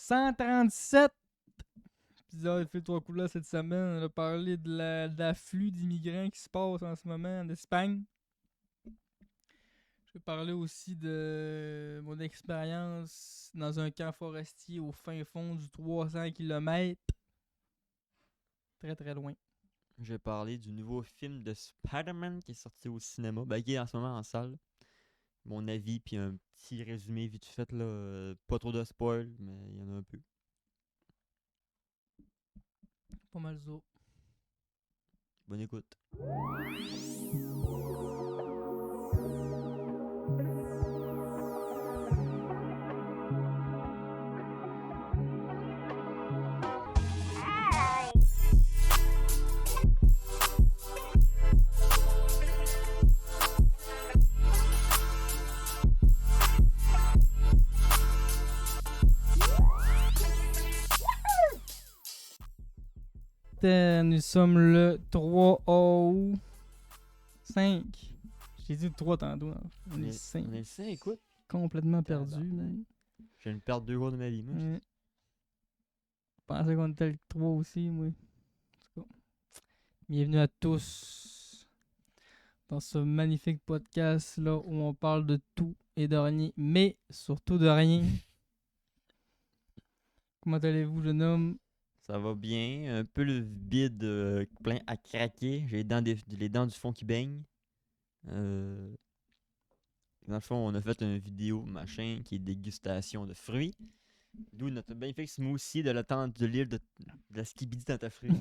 137 épisode fait 3 coups là cette semaine. On a parlé de l'afflux d'immigrants qui se passe en ce moment en Espagne. Je vais parler aussi de mon expérience dans un camp forestier au fin fond du 300 km. Très très loin. Je vais parler du nouveau film de Spider-Man qui est sorti au cinéma, qui est en ce moment en salle. Mon avis, puis un petit résumé vite fait, là. Pas trop de spoil, mais il y en a un peu. Pas mal ça. Bonne écoute. Nous sommes le 3 août 5. J'ai dit le 3 tantôt. On est 5. On est le 5, écoute. Complètement perdu. Tabarnak. Je viens de perdre 2 jours de ma vie, moi. Je pensais qu'on était le 3 aussi, moi. En tout cas, bienvenue à tous dans ce magnifique podcast là où on parle de tout et de rien, mais surtout de rien. Comment allez-vous, jeune homme? Ça va bien. Un peu le bide plein à craquer. J'ai les dents du fond qui baignent. Dans le fond, on a fait une vidéo machin qui est dégustation de fruits. D'où notre magnifique smoothie de de l'île de la skibidi dans ta fruit.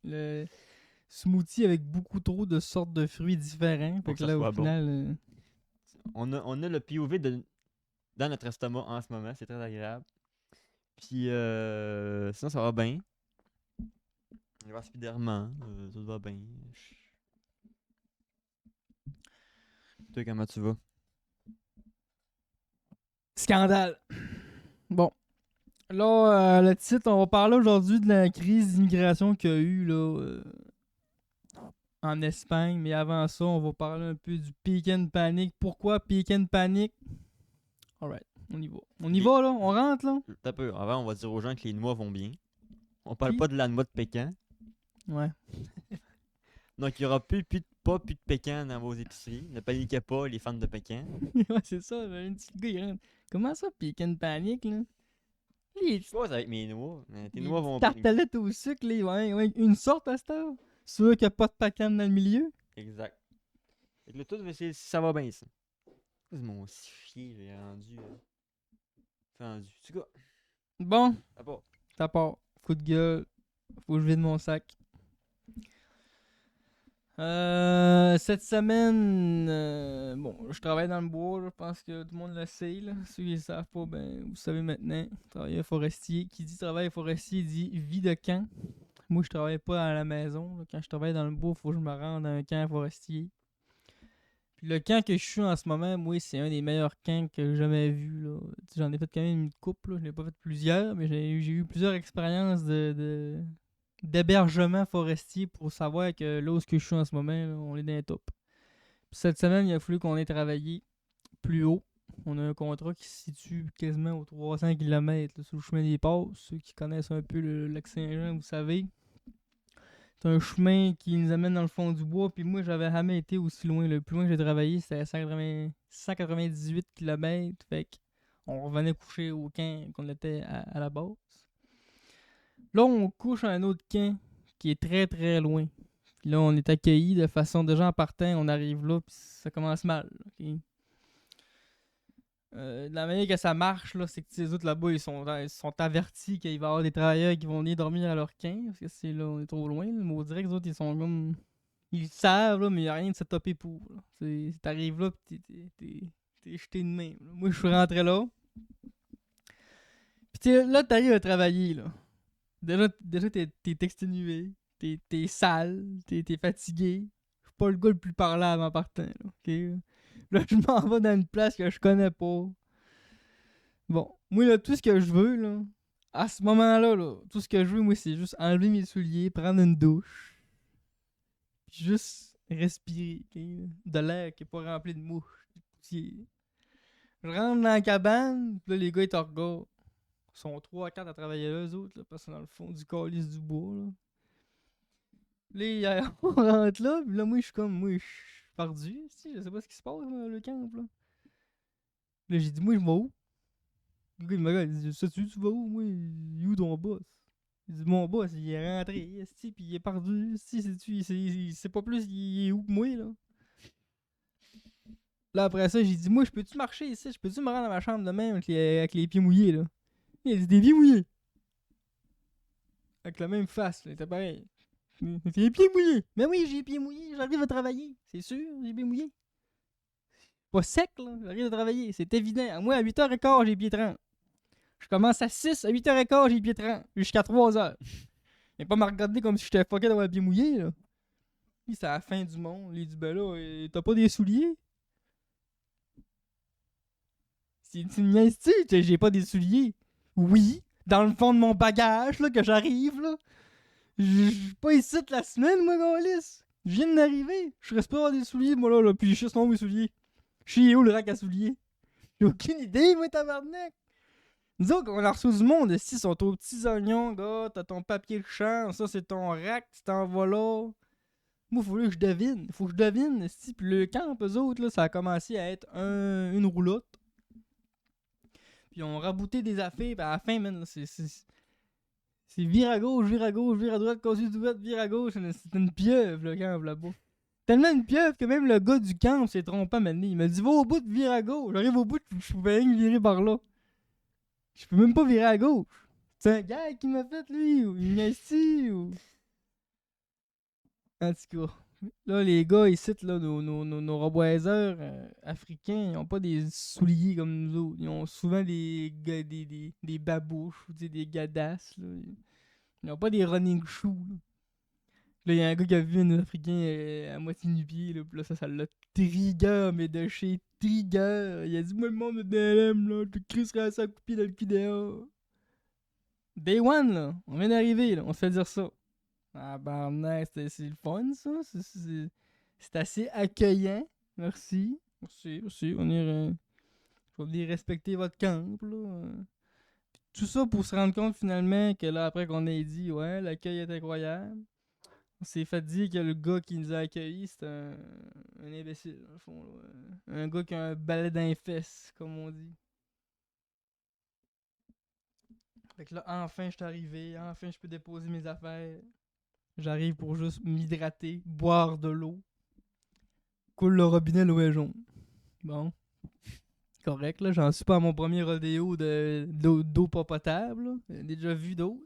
Le smoothie avec beaucoup trop de sortes de fruits différents. Fait Pour que que ça là, au soit bon. final, On a le POV dans notre estomac en ce moment. C'est très agréable. Puis sinon, ça va bien. Raspidairement, tout va bien. Toi, comment tu vas? scandale. Bon. Là, le titre, on va parler aujourd'hui de la crise d'immigration qu'il y a eu là, en Espagne. Mais avant ça, on va parler un peu du Peak and Panic. Pourquoi Peak and Panic? Alright, on y va. On y va là, on rentre là. T'as peu. Avant, on va dire aux gens que les noix vont bien. On parle Puis- pas de la noix de Pékin. Ouais. Donc, il y aura plus de Pékin dans vos épiceries. Ne paniquez pas, les fans de Pékin. Ouais, c'est ça, un petit gars, il rentre. Comment ça, Peak and Panic là? Les Je pose avec mes noix. Tes les noix petites vont tartelettes au sucre, ouais, une sorte à cette heure. Sûr qu'il n'y a pas de pacan dans le milieu. Exact. Fait que le tout, ça va bien, ça. C'est mon chier, j'ai rendu. Fendu. En tout cas, Bon, à part. ça part. Coup de gueule. Faut que je vide mon sac. Cette semaine, bon, je travaille dans le bois, je pense que tout le monde le sait, là. Ceux qui ne savent pas, ben, vous savez maintenant. Travailleur forestier. Qui dit travail forestier dit vie de camp. Moi, je travaille pas à la maison, là. Quand je travaille dans le bois, il faut que je me rende à un camp forestier. Puis le camp que je suis en ce moment, moi, c'est un des meilleurs camps que j'ai jamais vu, là. Tu sais, j'en ai fait quand même une couple, là. Je n'ai pas fait plusieurs, mais j'ai eu plusieurs expériences d'hébergement forestier pour savoir que là où je suis en ce moment, là, on est dans les top. Puis cette semaine, il a fallu qu'on ait travaillé plus haut. On a un contrat qui se situe quasiment aux 300 km sur le chemin des Passes. Ceux qui connaissent un peu le lac Saint-Jean, vous savez. C'est un chemin qui nous amène dans le fond du bois. Puis moi, j'avais jamais été aussi loin. Le plus loin que j'ai travaillé, c'était à 198 km. Fait qu'on revenait coucher au camp qu'on était à la base. Là, on couche à un autre camp qui est très très loin. Puis là, on est accueillis de façon déjà en partant. On arrive là, puis ça commence mal. Ok? De la manière que ça marche, là, c'est que les autres là-bas, ils sont avertis qu'il va y avoir des travailleurs qui vont venir dormir à leur camp. Parce que c'est là, on est trop loin. Là. Mais on dirait que les autres, ils sont comme. Ils savent, là, mais il n'y a rien de se topper pour. T'arrives là, puis t'es jeté de main. Là. Moi, je suis rentré là. Puis là, t'arrives à travailler, là. Déjà t'es exténué, t'es sale, t'es fatigué. Je suis pas le gars le plus parlable en partant, là, ok? Là, je m'en vais dans une place que je connais pas. Bon, moi, là, tout ce que je veux, là, à ce moment-là, là, tout ce que je veux, moi, c'est juste enlever mes souliers, prendre une douche, puis juste respirer, ok? De l'air qui est pas rempli de mouches, de poussière. Je rentre dans la cabane, puis là, les gars, ils te regardent. Ils sont 3-4 à travailler là, eux autres, là, parce que dans le fond du calice du bois, là. Là, on rentre là, puis là, moi, je suis perdu, je sais pas ce qui se passe, là, le camp, là. Là, j'ai dit, moi, je vais où? Le gars, il me regarde, il dit, sais-tu, tu vas où? Moi, il est où ton boss? Il dit, mon boss, il est rentré, esti, puis il est perdu, esti, sais-tu, il sait pas plus, il est où que moi, là? Là, après ça, j'ai dit, moi, je peux-tu marcher ici? Je peux-tu me rendre à ma chambre de même avec les pieds mouillés, là? Il a dit, des pieds mouillés. Avec la même face, là, c'était pareil. J'ai les pieds mouillés. Mais oui, j'ai les pieds mouillés, j'arrive à travailler. C'est sûr, j'ai les pieds mouillés. Pas sec, là, j'arrive à travailler, c'est évident. À moi, à 8h15, j'ai les pieds 30. Je commence à 6, à 8h15, j'ai les pieds 30. Jusqu'à 3h. Et pas me regarder comme si j'étais fucké d'avoir les pieds mouillés, là. Puis c'est à la fin du monde. Il dit, ben là, t'as pas des souliers? Si tu me niaises-tu que j'ai pas des souliers? Oui, dans le fond de mon bagage, là, que j'arrive, là. Je suis pas ici toute la semaine, moi, Gaulis. Je viens d'arriver. Je reste pas avoir des souliers, moi, là, puis je cherche non mes souliers. Je suis où le rack à souliers? J'ai aucune idée, moi, tabarnak. Nous autres, on a reçu du monde, si sont aux petits oignons, gars, t'as ton papier de champ, ça c'est ton rack, tu t'en vas là. Moi, faut que je devine. Faut que je devine. Si, puis le camp, eux autres, là, ça a commencé à être une roulotte. Puis on rabouté des affaires, puis à la fin, man, c'est vire à gauche, vire à gauche, vire à droite, continue de droite, vire à gauche. C'est une pieuvre, le camp, là-bas. Tellement une pieuvre que même le gars du camp s'est trompé maintenant. Il m'a dit, va au bout de vire à gauche. J'arrive au bout, je pouvais rien virer par là. Je peux même pas virer à gauche. C'est un gars qui m'a fait, lui, ou il m'a ici, ou... En tout cas, là, les gars ici, là, nos reboiseurs africains, ils ont pas des souliers comme nous autres. Ils ont souvent des babouches, ou des gadasses, là. Ils ont pas des running shoes, là. Là, il y a un gars qui a vu un Africain à moitié nu-pied, là, pis là, ça l'a trigger, mais de chez trigger. Il a dit, moi, le monde de DLM, là, je te crisserai à ça coupé dans le PDA. Day one, là, on vient d'arriver, là, on se fait dire ça. Ah, barnac, c'est le fun, ça. C'est assez accueillant. Merci. Merci. Je vais venir respecter votre camp, là. Tout ça pour se rendre compte, finalement, que là, après qu'on ait dit, ouais, l'accueil est incroyable. On s'est fait dire que le gars qui nous a accueillis, c'est un imbécile, dans le fond. Là. Un gars qui a un balai dans les fesses, comme on dit. Fait que là, enfin, je suis arrivé. Enfin, je peux déposer mes affaires. J'arrive pour juste m'hydrater, boire de l'eau. Coule le robinet, l'eau est jaune. Bon. Correct, là. J'en suis pas à mon premier rodéo d'eau pas potable, là. J'en ai déjà vu d'autres.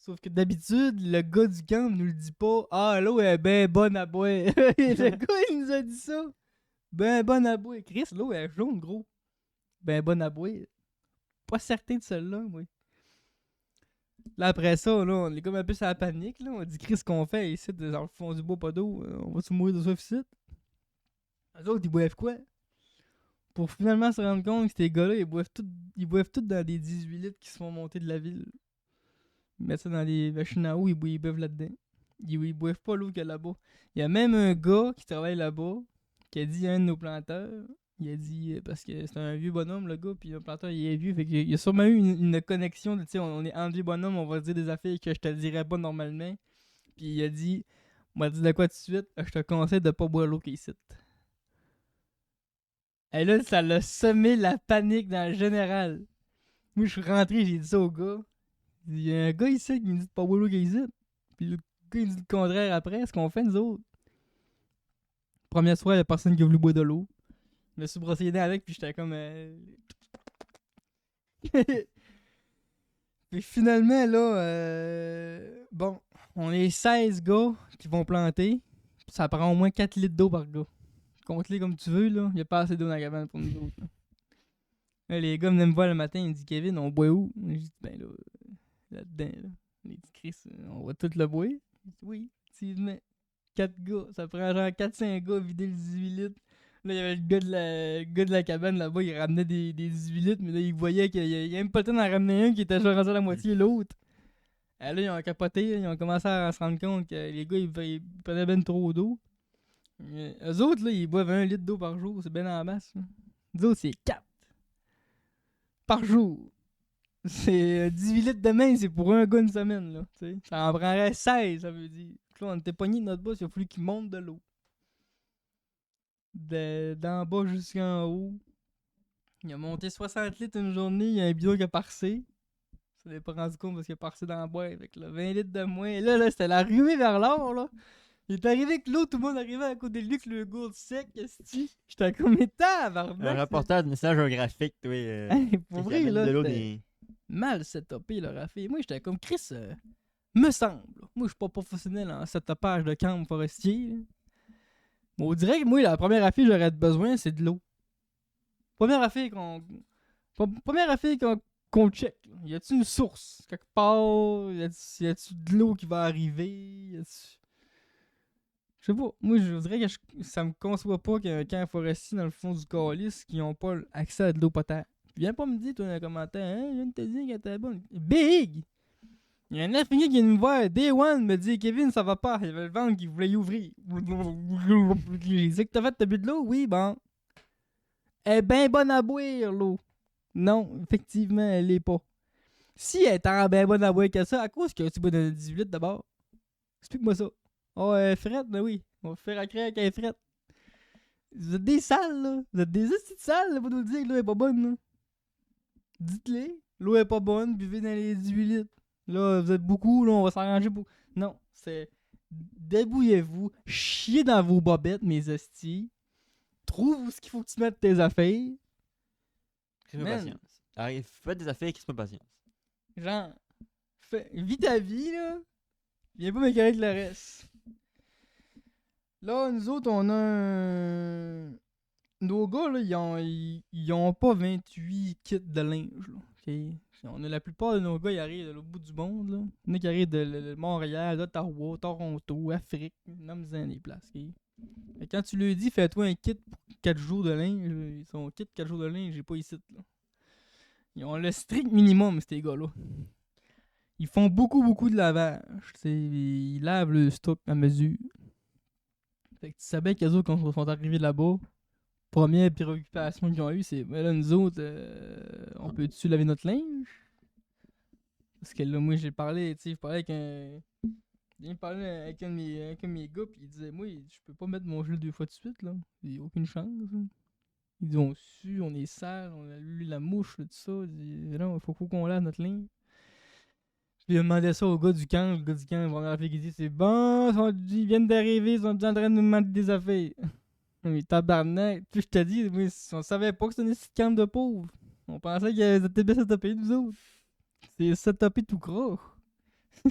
Sauf que d'habitude, le gars du camp nous le dit pas. Ah, l'eau est ben bonne à boire. Le gars, il nous a dit ça. Ben bonne à boire. Chris, l'eau est jaune, gros. Ben bonne à boire. Pas certain de celle-là, moi. Là, après ça, là, on est comme un peu sur la panique, là. On dit, Chris, qu'on fait ici, dans le fond du bois, pas d'eau. On va se mourir de soif ici. Les autres, ils boivent quoi? Pour finalement se rendre compte que ces gars-là, ils boivent tout dans des 18 litres qui se font monter de la ville. Ils mettent ça dans les machines à eau, ils boivent là-dedans. Ils boivent pas l'eau qu'il y a là-bas. Il y a même un gars qui travaille là-bas qui a dit à un de nos planteurs, il a dit, parce que c'est un vieux bonhomme le gars, puis le planteur il est vieux, fait qu'il y a sûrement eu une connexion, tu sais, on est entre vieux bonhomme, on va se dire des affaires que je te dirais pas normalement. Puis il a dit, on m'a dit de quoi tout de suite, je te conseille de pas boire l'eau qu'il cite. Et là, ça l'a semé la panique dans le général. Moi, je suis rentré, j'ai dit ça au gars. Il y a un gars ici qui me dit de pas boire l'eau qu'il cite. Puis le gars, il dit le contraire après. Ce qu'on fait, nous autres. Première soirée, il y a personne qui a voulu boire de l'eau. Je me suis brossé les dents avec, puis j'étais comme. Puis finalement, là. Bon, on est 16 gars qui vont planter. Ça prend au moins 4 litres d'eau par gars. Compte-les comme tu veux, là. Il n'y a pas assez d'eau dans la cabane pour nous autres. Là, les gars venaient me voir le matin, ils me disent Kevin, on boit où? J'ai dit ben là-dedans, là. Les dit Chris, on va tout le boire. J'ai dit oui, effectivement. 4 gars, ça prend genre 4-5 gars à vider le 18 litres. Là, il y avait le gars de la cabane là-bas, il ramenait des 18 litres, mais là, il voyait qu'il y avait même pas le temps d'en ramener un qui était genre rendu à la moitié l'autre. Et là, ils ont capoté, ils ont commencé à se rendre compte que les gars, ils prenaient ben trop d'eau. Eux autres, là, ils boivent 1 litre d'eau par jour, c'est ben en masse. Là. Eux autres, c'est 4 par jour. C'est 18 litres de main, c'est pour un gars une semaine, là. T'sais. Ça en prendrait 16, ça veut dire. Puis là, on était pognés de notre boss, il a fallu qu'il monte de l'eau. D'en bas jusqu'en haut. Il a monté 60 litres une journée, il y a un bidon qui a parcé. Ça l'est pas rendu compte parce qu'il a parcé dans la boîte avec là, 20 litres de moins. Et là, c'était la ruée vers l'or, là. Il est arrivé avec l'eau, tout le monde arrivait à côté de lui avec le gourde sec, esti. J'étais comme Un tabarnak. reporter de message géographique, toi. Hey, pour qui vrai, amène là, de l'eau c'était mal setupé, le rafé. Moi, j'étais comme Chris, me semble. Moi, je suis pas professionnel en setupage de camp forestier. Là. Mais on dirait que moi, la première affaire que j'aurais besoin, c'est de l'eau. Première affaire qu'on check. Là. Y a-tu une source quelque part? Y a-tu de l'eau qui va arriver? Je sais pas. Moi, je dirais que ça me conçoit pas qu'il y a un camp forestier dans le fond du calice qui n'ont pas accès à de l'eau potable. Viens pas me dire, toi, dans les commentaires, hein, je viens de te dire qu'elle était bonne. Big! Il y a un infini qui vient me voir, Day One, me dit, Kevin, ça va pas. Il y avait le ventre qui voulait y ouvrir. J'ai dit que t'as bu de l'eau? Oui, bon. Elle est bien bonne à boire, l'eau. Non, effectivement, elle l'est pas. Si elle est bien bonne à boire que ça, à cause que tu bois de 18 litres d'abord? Explique-moi ça. Oh, frette, ben oui. On va faire à craquer qu'elle est frette. Vous êtes des sales, là. Vous êtes des hosties de sales, là, pour nous dire que l'eau est pas bonne, là. Dites-les. L'eau est pas bonne, buvez dans les 18 litres. Là, vous êtes beaucoup, là, on va s'arranger pour. Non, c'est. Débrouillez-vous, chiez dans vos bobettes, mes hosties. Trouve où ce qu'il faut que tu mettes tes affaires. Christmas Man. patience. Arrive, faites des affaires, Christmas patience. Genre, vis ta vie, là. Viens pas m'écœurer avec le reste. Là, nous autres, on a un. Nos gars, là, ils ont pas 28 kits de linge, là. OK? On a la plupart de nos gars, ils arrivent de l'autre bout du monde, là. Il y en a qui arrivent de Montréal, d'Ottawa, Toronto, Afrique, nomme-en des places, OK? Et quand tu lui dis, fais-toi un kit pour 4 jours de linge, son kit 4 jours de linge, j'ai pas ici, là. Ils ont le strict minimum, ces gars-là. Ils font beaucoup de lavage. T'sais, ils lavent le stock à mesure. Fait que tu savais qu'eux autres, quand ils sont arrivés là-bas, première préoccupation qu'ils ont eue, c'est mais là, nous autres, on peut-tu laver notre linge? Parce que là, moi, j'ai parlé, tu sais, je parlais avec un. J'ai parlé avec un de mes gars, puis il disait, moi, je peux pas mettre mon gel 2 fois de suite, là. Il y a aucune chance. Là. Ils disent, on sue, on est sale, on a lu la mouche, là, tout ça. Il dit, non, faut qu'on lave notre linge. Puis il a demandé ça au gars du camp. Le gars du camp, il va faire qu'il dit, c'est bon, ils viennent d'arriver, ils sont déjà en train de nous demander des affaires. Mais tabarnak, puis je te dis, moi, on savait pas que c'était une petite camp de pauvres. On pensait qu'ils étaient bien setupés, nous autres. C'est setupé tout croche.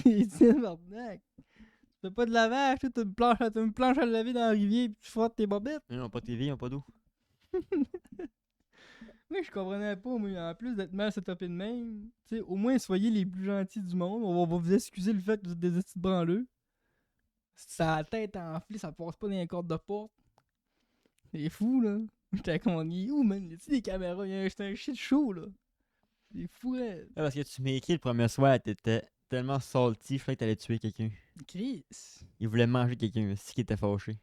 Il dit, tabarnak. Tu fais pas de lavage, t'as une planche à laver dans la rivière, puis tu frottes tes bobettes. Ils n'ont pas de TV, ils n'ont pas d'eau. Moi, je comprenais pas, moi, en plus d'être mal setupé de même, tu sais, au moins, soyez les plus gentils du monde. On va vous excuser le fait que vous êtes des petits branleux. Ça a la tête enflée, ça passe pas dans les cordes de porte. C'est fou, là. J'étais comme, on est où, man? Y a-tu des caméras? J'étais un shit show, là. C'est fou, là. Ouais, parce que tu m'as écrit le premier soir, t'étais tellement salty, je croyais que t'allais tuer quelqu'un. Chris. Il voulait manger quelqu'un, c'est qui était fâché.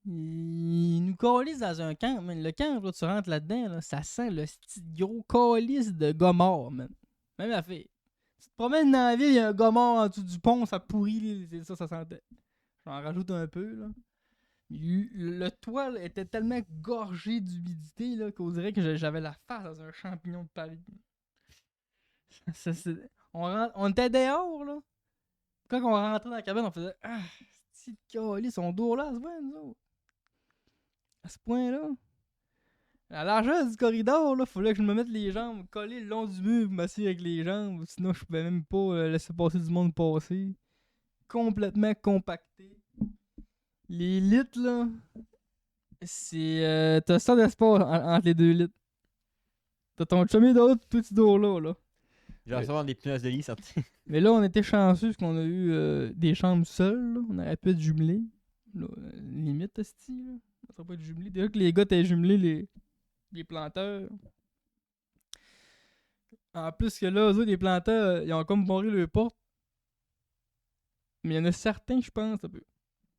Il nous calisse dans un camp, man. Le camp, là, tu rentres là-dedans, là, ça sent le petit gros calice de gars morts, man. Même affaire. Tu te promènes dans la ville, il y a un gars mort en dessous du pont, ça pourrit, c'est ça sentait. J'en rajoute un peu, là. Le toit là, était tellement gorgé d'humidité là, qu'on dirait que j'avais la face dans un champignon de Paris. On était dehors, là. Quand on rentrait dans la cabine, on faisait ah, petit calice, son dos là, se voit, nous autres. À ce point-là. À la largeur du corridor, là, fallait que je me mette les jambes collées le long du mur pour m'asseoir avec les jambes. Sinon, je pouvais même pas laisser passer du monde passer. Complètement compacté. Les litres, là, c'est. T'as ça d'espoir entre les 2 litres. T'as ton chummy d'autre, toi tu dors là, là. J'ai recevoir des punaises de lit sorties. Mais là, on était chanceux parce qu'on a eu des chambres seules, là. On aurait pu être jumelés. Là, limite, esti, là. On aurait pas être jumelés. Déjà que les gars étaient jumelés, les planteurs. En plus que là, eux autres, les planteurs, ils ont comme barré leur porte. Mais il y en a certains, je pense, un peu.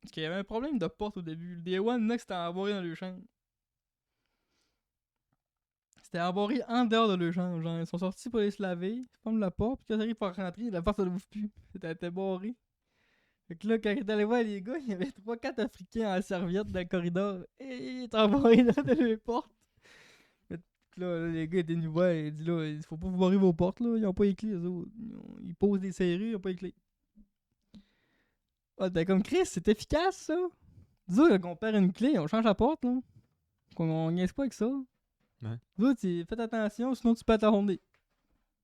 Parce qu'il y avait un problème de porte au début. Le Day One, il y en a qui s'étaient embarrés dans leur chambre. C'était embarré en dehors de leur chambre. Genre, ils sont sortis pour aller se laver. Ils ferment la porte. Puis quand ils arrivent pour rentrer, la porte, ça l'ouvre plus. C'était barré. Fait que là, quand ils allaient voir les gars, il y avait 3-4 Africains en serviette dans le corridor. Et ils étaient embarrés dans les portes. Fait que là, les gars étaient venus voir. Ils disent là, il faut pas vous barrer vos portes, là. Ils ont pas les clés, eux autres. Ils posent des serrures, ils ont pas les clés. Ah, t'es comme Chris, c'est efficace, ça. Dis-nous, quand on perd une clé, on change la porte, là. On niaise pas avec ça. Ouais. Vous autres, faites attention, sinon tu peux t'arrondir.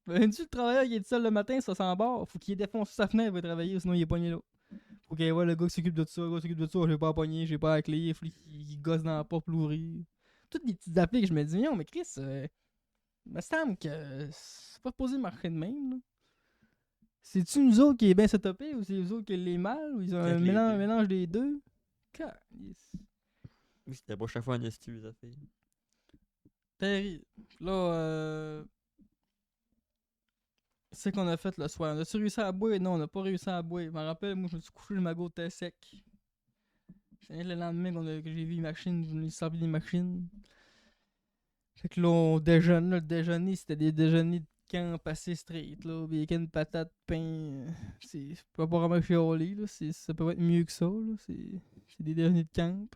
Tu le travailleur qui est seul le matin, ça s'en barre. Faut qu'il défonce sa fenêtre pour travailler, sinon il est pogné là. Faut qu'il y ait le gars qui s'occupe de ça, j'ai pas à pogner, j'ai pas à clé, il faut qu'il gosse dans la porte pour l'ouvrir. Toutes des petites affaires que je me dis, non, mais Chris, me semble que c'est pas supposé marcher de même, là. C'est-tu nous autres qui est bien setupé ou c'est nous autres qui est mal ou ils ont un mélange des deux? Yes. Oui, c'était pas chaque fois un esti, les affaires. Terrible. Là, c'est qu'on a fait le soir. On a-tu réussi à boire? Non, on n'a pas réussi à boire. Je me rappelle, moi, je me suis couché, le magot était sec. C'est le lendemain que j'ai vu les machines, je me suis servi des machines. Fait que là, on déjeune. Là, le déjeuner, c'était des déjeuners de camp assez straight. Là. Bacon, patate, pain. Je peux pas vraiment chialer. Là. Ça peut être mieux que ça. Là. C'est des déjeuners de camp.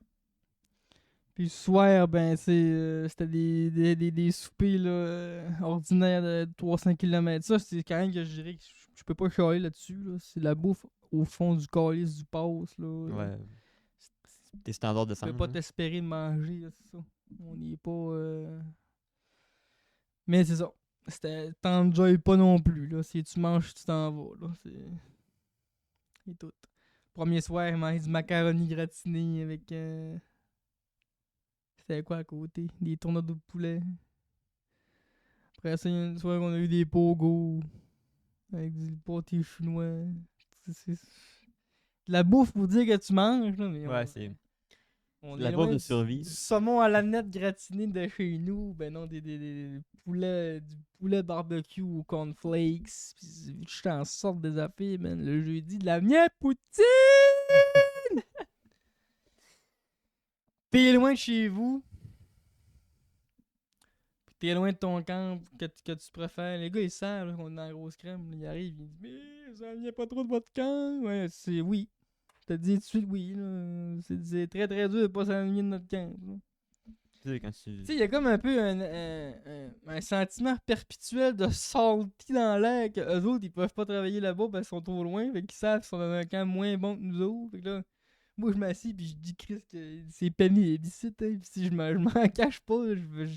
Puis le soir, ben, c'était des soupers là, ordinaires de 300 km. Ça, c'est quand même que je dirais que je peux pas chialer là-dessus. Là. C'est la bouffe au fond du calice du passe. Là. Ouais. Tes standards de Tu peux sang. pas t'espérer de manger, là, c'est ça. On n'y est pas. Mais c'est ça. T'enjoy pas non plus. Là. Si tu manges, tu t'en vas. Là. C'est tout. Premier soir, il mange du macaroni gratiné avec. C'était quoi à côté? Des tournois de poulet. Après ça, il y a une soirée qu'on a eu des pogos. Avec du pâté chinois. C'est de la bouffe pour dire que tu manges. Là, mais Ouais, c'est on la est bouffe loin de survie. du saumon à la nette gratiné de chez nous. Ben non, du poulet barbecue au cornflakes. Pis je t'en sorte des affaires, man. Le jeudi, de la mienne poutine! T'es loin de chez vous. Pis t'es loin de ton camp que tu préfères. Les gars, ils savent là, qu'on est dans la grosse crème. Là, ils arrivent, ils disent, mais ça vient pas trop de votre camp. Ouais, c'est oui. Je te dis tout de suite oui. Là. C'est très très dur de pas s'aligner de notre camp. Là. Tu sais, quand tu. Tu sais, il y a comme un peu un sentiment perpétuel de salty dans l'air que eux autres, ils peuvent pas travailler là-bas parce qu'ils sont trop loin. Fait qu'ils savent qu'ils sont dans un camp moins bon que nous autres. Fait que là, moi, je m'assis puis je dis Chris que c'est pénible ici. Hein. Pis si je m'en cache pas,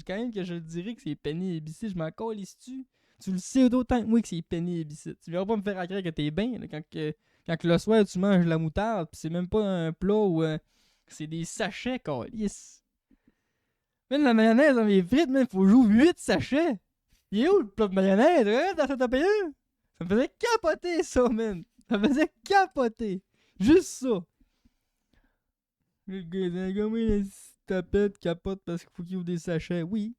quand même que je dirais que c'est pénible ici. Je m'en calisse-tu. Tu le sais d'autant que moi que c'est pénible ici. Tu viendras pas me faire accroire que t'es bien là, quand le soir tu manges de la moutarde pis c'est même pas un plat où c'est des sachets, calisse. Même la mayonnaise dans mes frites, man, faut jouer 8 sachets. Il est où le plat de mayonnaise? Hein, dans cette APE? Ça me faisait capoter, ça, man. Ça me faisait capoter. Juste ça. Le gars, oui, tapette, capote parce qu'il faut qu'il ouvre des sachets. Oui,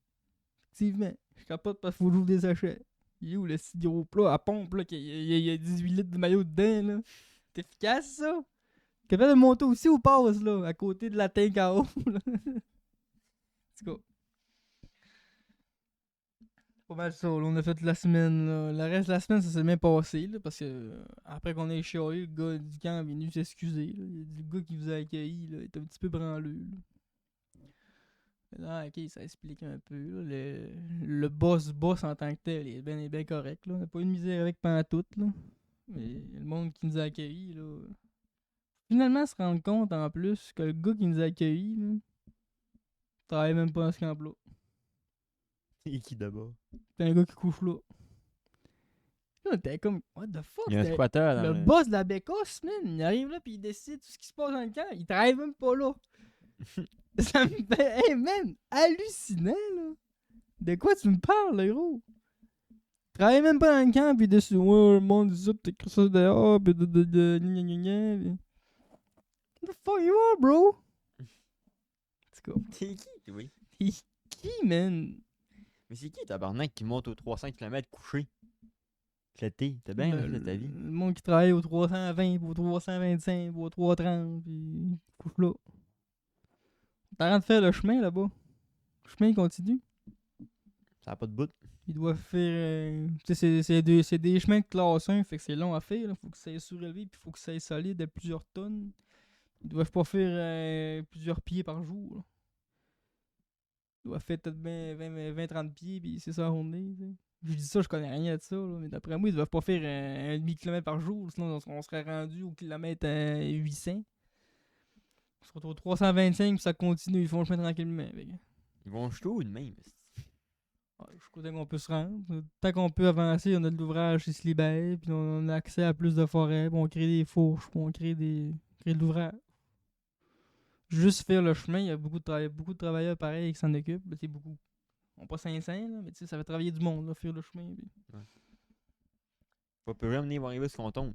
effectivement. Je capote parce qu'il faut que j'ouvre des sachets. Il est où le si gros plat à pompe, là, qu'il y a 18 litres de maillot dedans, là? C'est efficace, ça? Capable de monter aussi ou passe, là, à côté de la tank à eau, là. Let's go. Pas mal ça, là, on a fait la semaine. Là. Le reste de la semaine, ça s'est bien passé. Là, parce que après qu'on ait chialé, le gars du camp est venu s'excuser. Là. Il a dit le gars qui vous a accueilli là, était un petit peu branleux. Là, ok, ça explique un peu. Là. Le boss en tant que tel il est bien correct. Là. On n'a pas eu de misère avec pantoute. Là. Mais le monde qui nous a accueillis, là. Finalement, se rendre compte en plus que le gars qui nous a accueillis, là, travaille même pas dans ce camp-là. Et qui d'abord? C'est un gars qui couche là. Là, t'es comme, what the fuck? Il y a un squatter dans Le boss de la bécosse, man, il arrive là pis il décide tout ce qui se passe dans le camp. Il travaille même pas là. Ça me fait, hey man, hallucinant là. De quoi tu me parles, là, gros? Il travaille même pas dans le camp pis il décide, ouais, le monde dit ça pis t'écris ça dehors pis gna gna gna gna. What the fuck you are, bro? Let's go. T'es qui, oui? T'es qui, man? Mais c'est qui, tabarnak, qui monte aux 300 km couché? L'été, t'as bien fait ta vie. Le monde qui travaille au 320, au 325, au 330, pis il couche là. T'as rien de faire le chemin là-bas. Le chemin il continue. Ça n'a pas de bout. Ils doivent faire. Tu sais, c'est des chemins de classe 1, fait que c'est long à faire. Il faut que ça aille surélevé, puis il faut que ça aille solide de plusieurs tonnes. Ils doivent pas faire plusieurs pieds par jour. Là. Ils doivent faire peut-être 20-30 pieds, puis c'est ça rondé. Je dis ça, je connais rien de ça, là, mais d'après moi, ils doivent pas faire un demi-kilomètre par jour, sinon on serait rendu au kilomètre 800. On se retrouve au 325, puis ça continue, ils font le chemin tranquillement. Ils vont jeter de même. Jusqu'au temps qu'on peut se rendre. Tant qu'on peut avancer, on a de l'ouvrage qui se libère, puis on a accès à plus de forêts, puis on crée des fourches, puis on crée de l'ouvrage. Juste faire le chemin, il y a beaucoup de travailleurs pareils qui s'en occupent. Ben, c'est beaucoup. On pas 500, là, mais ça fait travailler du monde, là, faire le chemin. Puis... Pas plus jamais, ils vont arriver sur qu'on tombe.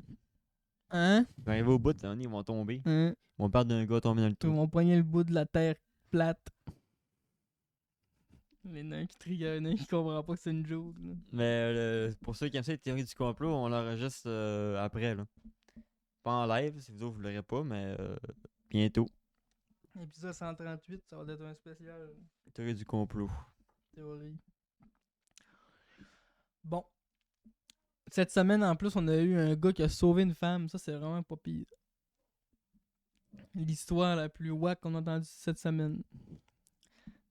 Hein? Ils vont arriver au bout, là, ils vont tomber. Hein? Ils vont perdre d'un gars tomber dans le Ils trou. vont poigner le bout de la terre plate. Les nains qui trient, les nains qui comprennent pas que c'est une joke. Là. Mais pour ceux qui aiment ça, les théories du complot, on l'enregistre après. Là. Pas en live, si vous autres vous l'aurez pas, mais bientôt. Épisode 138, ça va être un spécial. Théorie du complot. Théorie. Bon. Cette semaine, en plus, on a eu un gars qui a sauvé une femme. Ça, c'est vraiment pas pire. L'histoire la plus wack qu'on a entendue cette semaine.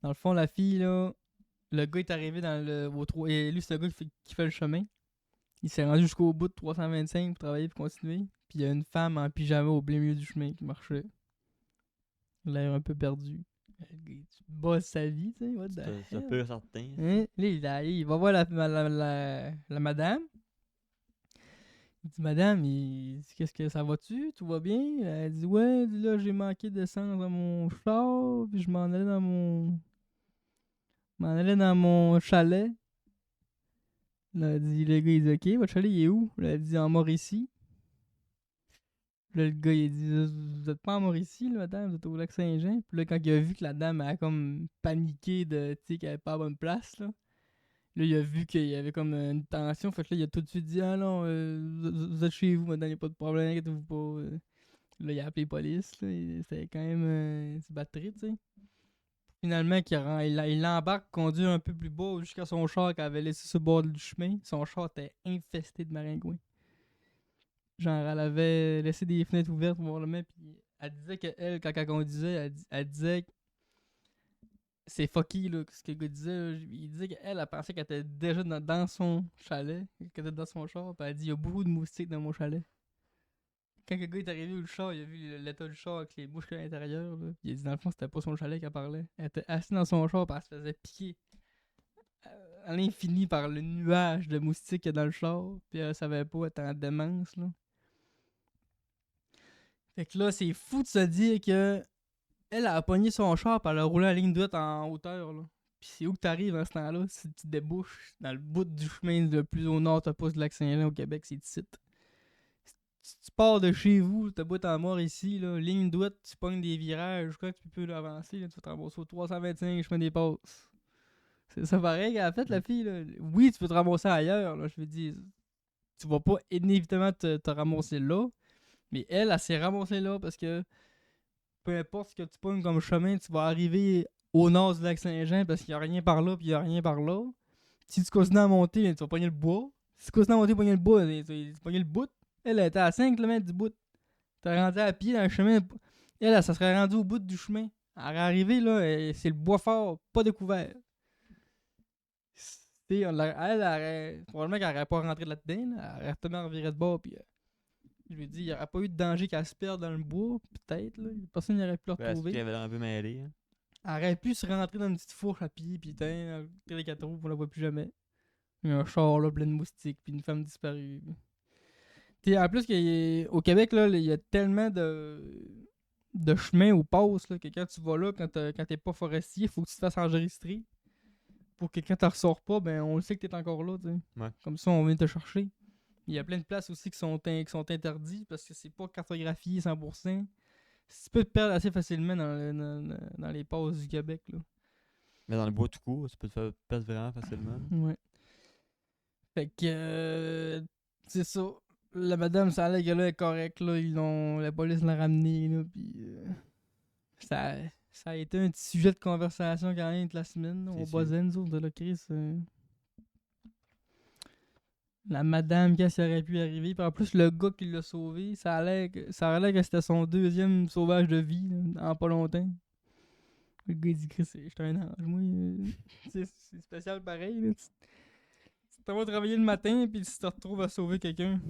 Dans le fond, la fille, là, le gars est arrivé dans le. Et lui, c'est le gars qui fait le chemin. Il s'est rendu jusqu'au bout de 325 pour travailler et continuer. Puis il y a une femme en pyjama au plein milieu du chemin qui marchait. L'air un peu perdu. Il bosse sa vie, tu sais. What the C'est un hell? peu certain. Hein? Là, il va voir la madame. Il dit, madame, qu'est-ce que ça va-tu? Tout va bien? Elle dit, ouais, là, j'ai manqué d'essence dans mon char, puis je m'en allais dans mon chalet. Là, elle dit, le gars, il dit, ok, votre chalet, il est où? Là, elle dit, en Mauricie. Là, le gars, il dit, vous êtes pas en Mauricie, là, madame, vous êtes au lac Saint-Jean. Puis là, quand il a vu que la dame a comme paniqué de, tu sais, qu'elle avait pas la bonne place, là. Là, il a vu qu'il y avait comme une tension. Fait que là, il a tout de suite dit, ah non, vous êtes chez vous, madame, il n'y a pas de problème, inquiétez-vous pas. Là, il a appelé la police, là. C'était quand même une batterie, tu sais. Finalement, il l'embarque, conduit un peu plus bas jusqu'à son char qu'elle avait laissé sur le bord du chemin. Son char était infesté de maringouins. Genre, elle avait laissé des fenêtres ouvertes pour voir le mec, puis elle disait qu'elle, quand elle conduisait, elle disait que c'est fucky, là, ce que le gars disait. Là. Il disait qu'elle, elle pensait qu'elle était déjà dans son chalet, qu'elle était dans son char, puis elle dit, il y a beaucoup de moustiques dans mon chalet. Quand le gars est arrivé au char, il a vu l'état du char avec les bouches à l'intérieur, là. Il a dit, dans le fond, c'était pas son chalet qu'elle parlait. Elle était assise dans son char, puis elle se faisait piquer à l'infini par le nuage de moustiques qu'il y a dans le char, puis elle savait pas, elle était en démence, là. Fait que là, c'est fou de se dire que elle a pogné son char par elle a roulé la ligne droite en hauteur, là. Pis c'est où que t'arrives à ce temps-là? Si tu débouches dans le bout du chemin le plus au nord, t'as pas du lac Saint-Jean au Québec, c'est ici. Si tu pars de chez vous, t'as beau en mort ici, là, ligne droite, tu pognes des virages, je crois que tu peux avancer, là, tu vas te rembourser au 325 chemin des passes. C'est ça pareil qu'elle a fait, la fille, là. Oui, tu peux te ramasser ailleurs, là, je veux dire. Tu vas pas inévitablement te ramasser là, mais elle s'est ramassée là parce que peu importe ce que tu pognes comme chemin, tu vas arriver au nord du lac Saint-Jean parce qu'il n'y a rien par là, puis il n'y a rien par là. Si tu continues à monter, tu vas pogner le bois. Si tu continues à monter, pogner le bois, tu vas pogner le bout. Elle était à 5 km du bout. T'es rendu à pied dans le chemin. Elle, ça serait rendu au bout du chemin. Elle est arrivée, là, c'est le bois fort, pas découvert. Probablement qu'elle n'aurait pas rentré là-dedans. Là. Elle aurait tellement reviré de bord, puis je lui dis, il n'y aurait pas eu de danger qu'elle se perde dans le bois, peut-être. Là. Personne n'aurait pu la retrouver. Elle avait l'air un peu mêlée. Hein. Elle aurait pu se rentrer dans une petite fourche à pied, puis tiens, les 4 roues, on la voit plus jamais. Il y a un char là, plein de moustiques, puis une femme disparue. T'sais, en plus, au Québec, là, il y a tellement de chemins ou passes là, que quand tu vas là, quand t'es pas forestier, il faut que tu te fasses enregistrer. Pour que quand tu ressors pas, ben on le sait que t'es encore là. T'sais. Ouais. Comme ça, on vient te chercher. Il y a plein de places aussi qui sont interdites parce que c'est pas cartographié 100%. Tu peux te perdre assez facilement dans les passes du Québec. Là. Mais dans le bois tout court, tu peux te faire perdre vraiment facilement. Ouais. Fait que c'est ça. La madame, ça allait qu'elle est correcte. Là. La police l'a ramenée. Là, puis ça Ça a été un petit sujet de conversation quand même toute la semaine. Là. C'est On sûr. buzzait nous autres de la crise. La madame, qu'est-ce qui aurait pu arriver. Puis en plus, le gars qui l'a sauvé, ça a l'air que c'était son deuxième sauvage de vie là, en pas longtemps. Le gars il dit Chris, j'étais un ange. Moi, c'est spécial pareil. Là. Tu t'en vas travailler le matin puis tu te retrouves à sauver quelqu'un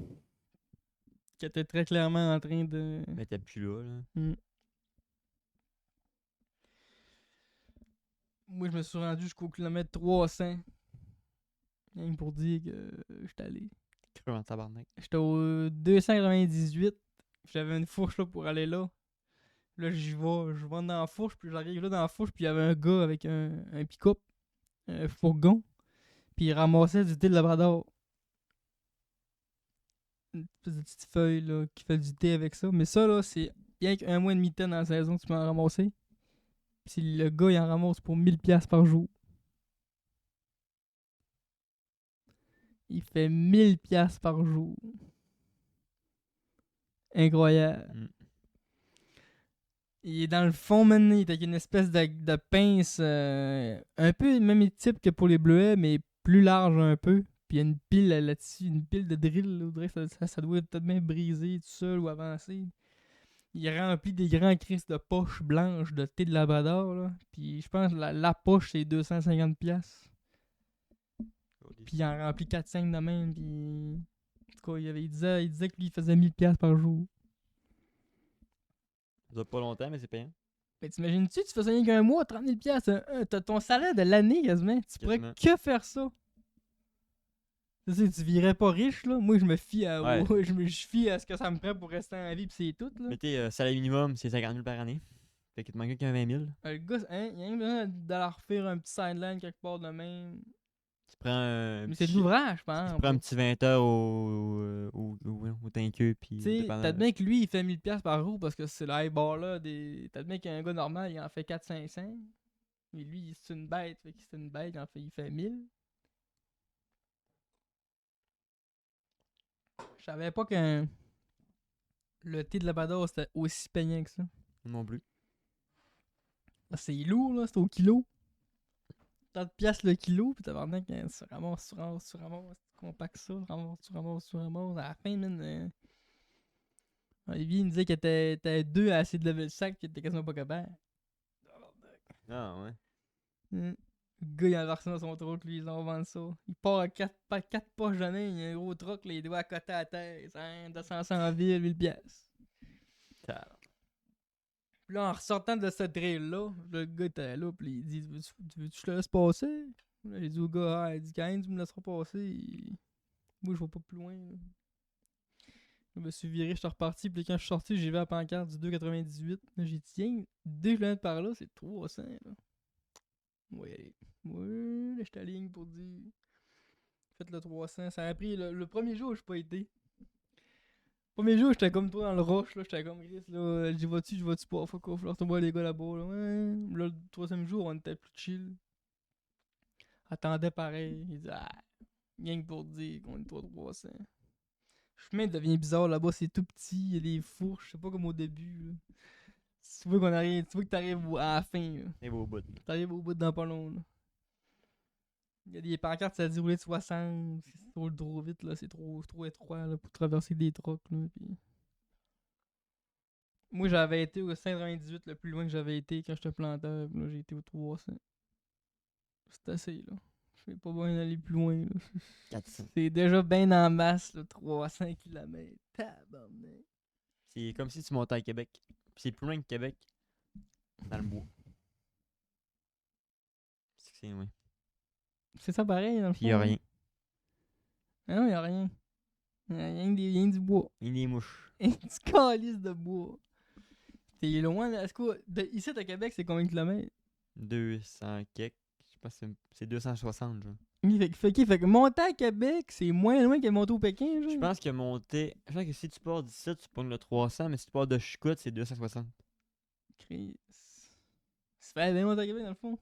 qui était très clairement en train de. Mais t'es plus là. Mm. Moi, je me suis rendu jusqu'au kilomètre 300. Rien que pour dire que j'étais allé. Creux en tabarnak. J'étais au 298. J'avais une fourche là pour aller là. Là, je vais dans la fourche, puis j'arrive là dans la fourche, puis il y avait un gars avec un pick-up, un fourgon, puis il ramassait du thé de Labrador. Une espèce de petite feuille là, qui fait du thé avec ça. Mais ça, là, c'est rien qu'un mois et demi de temps dans la saison que tu peux en ramasser. Puis le gars, il en ramasse pour 1000$ par jour. Il fait 1000$ par jour. Incroyable. Mm. Il est dans le fond, maintenant, il est avec une espèce de pince un peu le même type que pour les bleuets, mais plus large un peu. Puis il y a une pile là-dessus, une pile de drill. Là, on dirait que ça doit peut-être bien briser tout seul ou avancer. Il remplit des grands crises de poches blanches de thé de Labrador. Là. Puis je pense que la poche, c'est 250$. Puis il en remplit 4-5 de même. Puis en tout cas, il disait que lui, il faisait 1000$ par jour. Ça dure pas longtemps, mais c'est payant. Mais t'imagines-tu, tu faisais rien qu'un mois, 30 000$, t'as ton salaire de l'année quasiment. Tu pourrais Quasiment. que faire ça. Tu sais, tu virais pas riche, là. Moi, je me fie à, Ouais. je fie à ce que ça me prend pour rester en vie, pis c'est tout, là. Mais t'es salaire minimum, c'est 50 000 par année. Fait qu'il te manque qu'un 20 000. Le gars, hein, il a rien besoin d'aller refaire un petit sideline quelque part de même. Tu prends un Mais petit c'est de l'ouvrage, je Tu pense. prends un petit 20 heures au Tinqueux, puis Tu sais, dépendant- t'admets que lui, il fait 1000$ par jour parce que c'est le high bar là. T'admets qu'un gars normal, il en fait 400-500. Mais lui, c'est une bête. Fait que c'est une bête, il fait 1000. Je savais pas que le thé de Labrador c'était aussi payant que ça. non plus. Ah, c'est lourd, là, c'est au kilo. 30$ le kilo, pis tabarnak, tu ramasses, tu compactes ça, tu ramasses. À la fin, man, Olivier il me disait que t'avais deux à essayer de lever le sac, pis t'étais quasiment pas capable. Ah ouais. Le gars, il a versé dans son truck, lui, ils ont vendu ça. Il part à 4 poches d'année, il y a un gros truck, les doigts à côté à terre, 200 en ville, 1000$. Puis là, en ressortant de ce trail-là, le gars était là, puis il dit Tu veux-tu que je te laisse passer? Là, j'ai dit au gars il dit quand tu me laisseras passer, moi je vais pas plus loin. Là. Je me suis viré, je suis reparti, puis quand je suis sorti, j'ai vu la pancarte du 2,98. Là, j'ai dit Tiens, 2 km par là, c'est 300. Là. Ouais, là, je t'aligne pour dire Faites le 300. Ça a pris le premier jour, j'ai pas été. Premier jour, j'étais comme toi dans le rush, là, j'étais comme Chris, là, j'y vas-tu pas, fuck off, là, retourne voir les gars là-bas, là, ouais. Là, le troisième jour, on était plus chill. Attendait pareil, il dit, rien que pour dire qu'on est 300. Le chemin devient bizarre là-bas, c'est tout petit, il y a des fourches, c'est pas comme au début, là. Tu vois que t'arrives à la fin, là. Et au bout. T'arrives au bout d'un pas long, là. Il y a des pancartes, ça dit rouler de 60, si tu roules trop vite, là, c'est trop étroit, là, pour traverser des trucks, là, pis... Moi, j'avais été au 598 le plus loin que j'avais été quand j'étais planteur. Là, j'ai été au 300. C'est assez, là. Je vais pas besoin d'aller plus loin, là. 400. C'est déjà bien en masse, là, 300 km. Tabarnak. C'est comme si tu montais à Québec. Puis c'est plus loin que Québec. Dans le bois. C'est ouais. C'est ça pareil, dans le Puis y'a fond, rien. hein. Ah non, y'a rien. Y'a rien du bois. Il y a des mouches. Un petit calice de bois. T'es loin, là. Est-ce que ici, à Québec, c'est combien de kilomètres? 200 kek. Je pense que c'est 260, genre. Fait que monter à Québec, c'est moins loin que monter au Pékin, genre. Je pense que monter. Je pense que si tu pars d'ici, tu pognes le 300, mais si tu pars de Chicoute, c'est 260. Chris. Ça fait bien monter à Québec, dans le fond.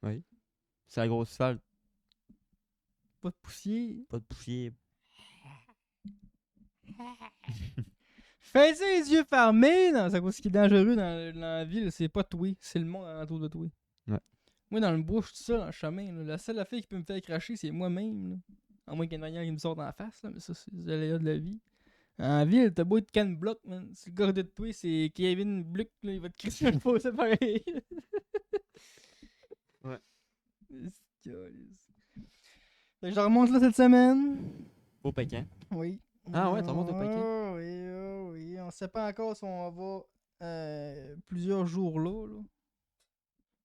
Oui. C'est la grosse salle. Pas de poussière. Pas de poussière. Fais ça les yeux fermés! Non, c'est ce qui est dangereux dans la ville, c'est pas toi, c'est le monde autour de toi. Ouais. Moi, dans le bois, je suis tout seul dans le chemin. Là. La seule affaire qui peut me faire cracher, c'est moi-même. Là. À moins qu'il y ait une manière qui me sorte dans la face, là, mais ça, c'est les aléas de la vie. En ville, t'as beau être Ken Block, man. Si le gars de toi, c'est Kevin Bluck, là, il va te crisser un faux, c'est pareil. Ouais. Fait que je remonte là cette semaine. Au Pékin. Oui. Ah ouais, tu remontes au paquet? Oui. On sait pas encore si on va plusieurs jours là.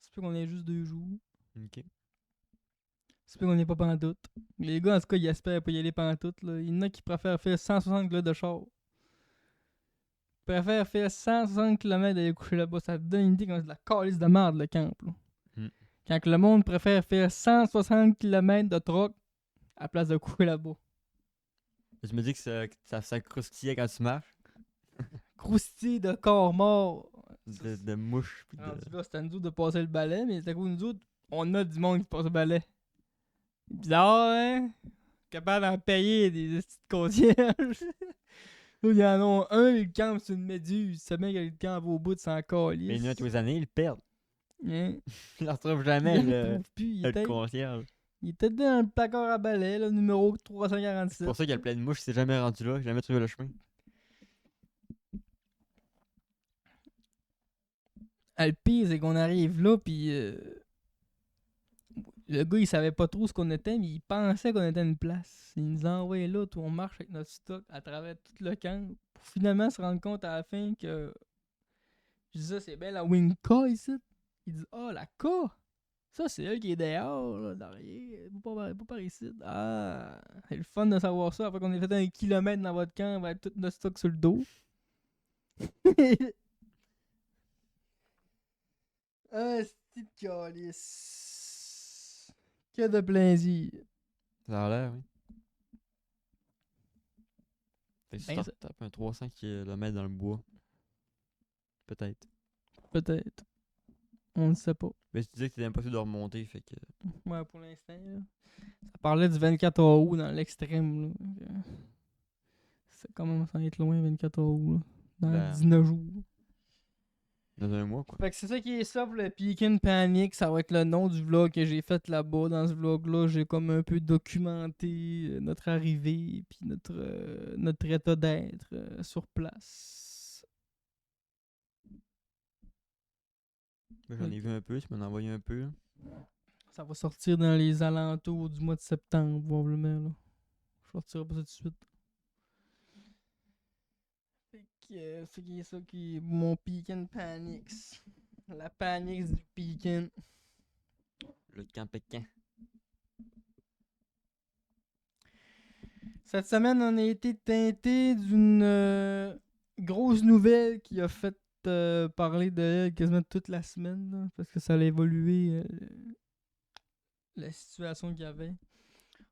C'est peut qu'on est juste 2 jours. Ok. C'est peut qu'on est pas pantoute. Les gars, en tout cas, ils espèrent pas y aller pantoute. Là. Il y en a qui préfèrent faire 160 km de char. Ils préfèrent faire 160 km d'aller coucher là-bas. Ça te donne une idée quand c'est de la calice de merde le camp. Là. Quand que le monde préfère faire 160 km de troc à place de coucher là-bas. Je me dis que ça croustillait quand tu marches. Croustille de corps mort. De mouches. Pis Rendu là, c'est à nous autres de passer le balai, mais c'est à cause de nous autres, on a du monde qui passe le balai. Bizarre, hein? Capable d'en payer des petites concierges. Là, il y en a un, il campe sur une méduse. C'est bien que le camp va au bout de son calice. Mais il y en a tous les années, ils le perdent. Hein? Ils ne retrouvent jamais Il le le trouve plus. concierge. Il était dans le placard à balai, le numéro C'est 347. pour ça qu'il y a plein de mouches, il s'est jamais rendu là, il a jamais trouvé le chemin. Le pire, c'est qu'on arrive là, puis le gars, il savait pas trop ce qu'on était, mais il pensait qu'on était une place. Il nous a envoyé là, tout on marche avec notre stock à travers tout le camp, pour finalement se rendre compte à la fin que. Je disais, c'est bien la Wing K ici. Il dit, ah, la K! Ça, c'est elle qui est dehors, là, derrière. Pas par ici. Ah, c'est le fun de savoir ça. Après qu'on ait fait 1 kilomètre dans votre camp avec tout notre stock sur le dos. Ah, c'est de calice. Que de plaisir. Ça a l'air, oui. Fait que Ben, tu tapes un 300 km dans le bois. Peut-être. Peut-être. On ne sait pas. Mais tu disais que c'était impossible de remonter, fait que. Ouais, pour l'instant, là. Ça parlait du 24 août dans l'extrême, là. Ça commence à être loin, 24 août, là. Dans Ben, 19 jours. Dans un mois, quoi. Fait que c'est ça qui est ça pour le Pekin Panic. Ça va être le nom du vlog que j'ai fait là-bas. Dans ce vlog-là, j'ai comme un peu documenté notre arrivée puis notre état d'être sur place. Ben, j'en ai vu un peu, tu m'en as envoyé un peu. Là. Ça va sortir dans les alentours du mois de septembre, probablement. Là. Je sortirai pas ça tout de suite. Fait que c'est ça qui est mon Pekin Panics. La Panics du Pekin. Le camp Pékin. Cette semaine, on a été teinté d'une grosse nouvelle qui a fait parler de elle quasiment toute la semaine, là, parce que ça a évolué la situation qu'il y avait.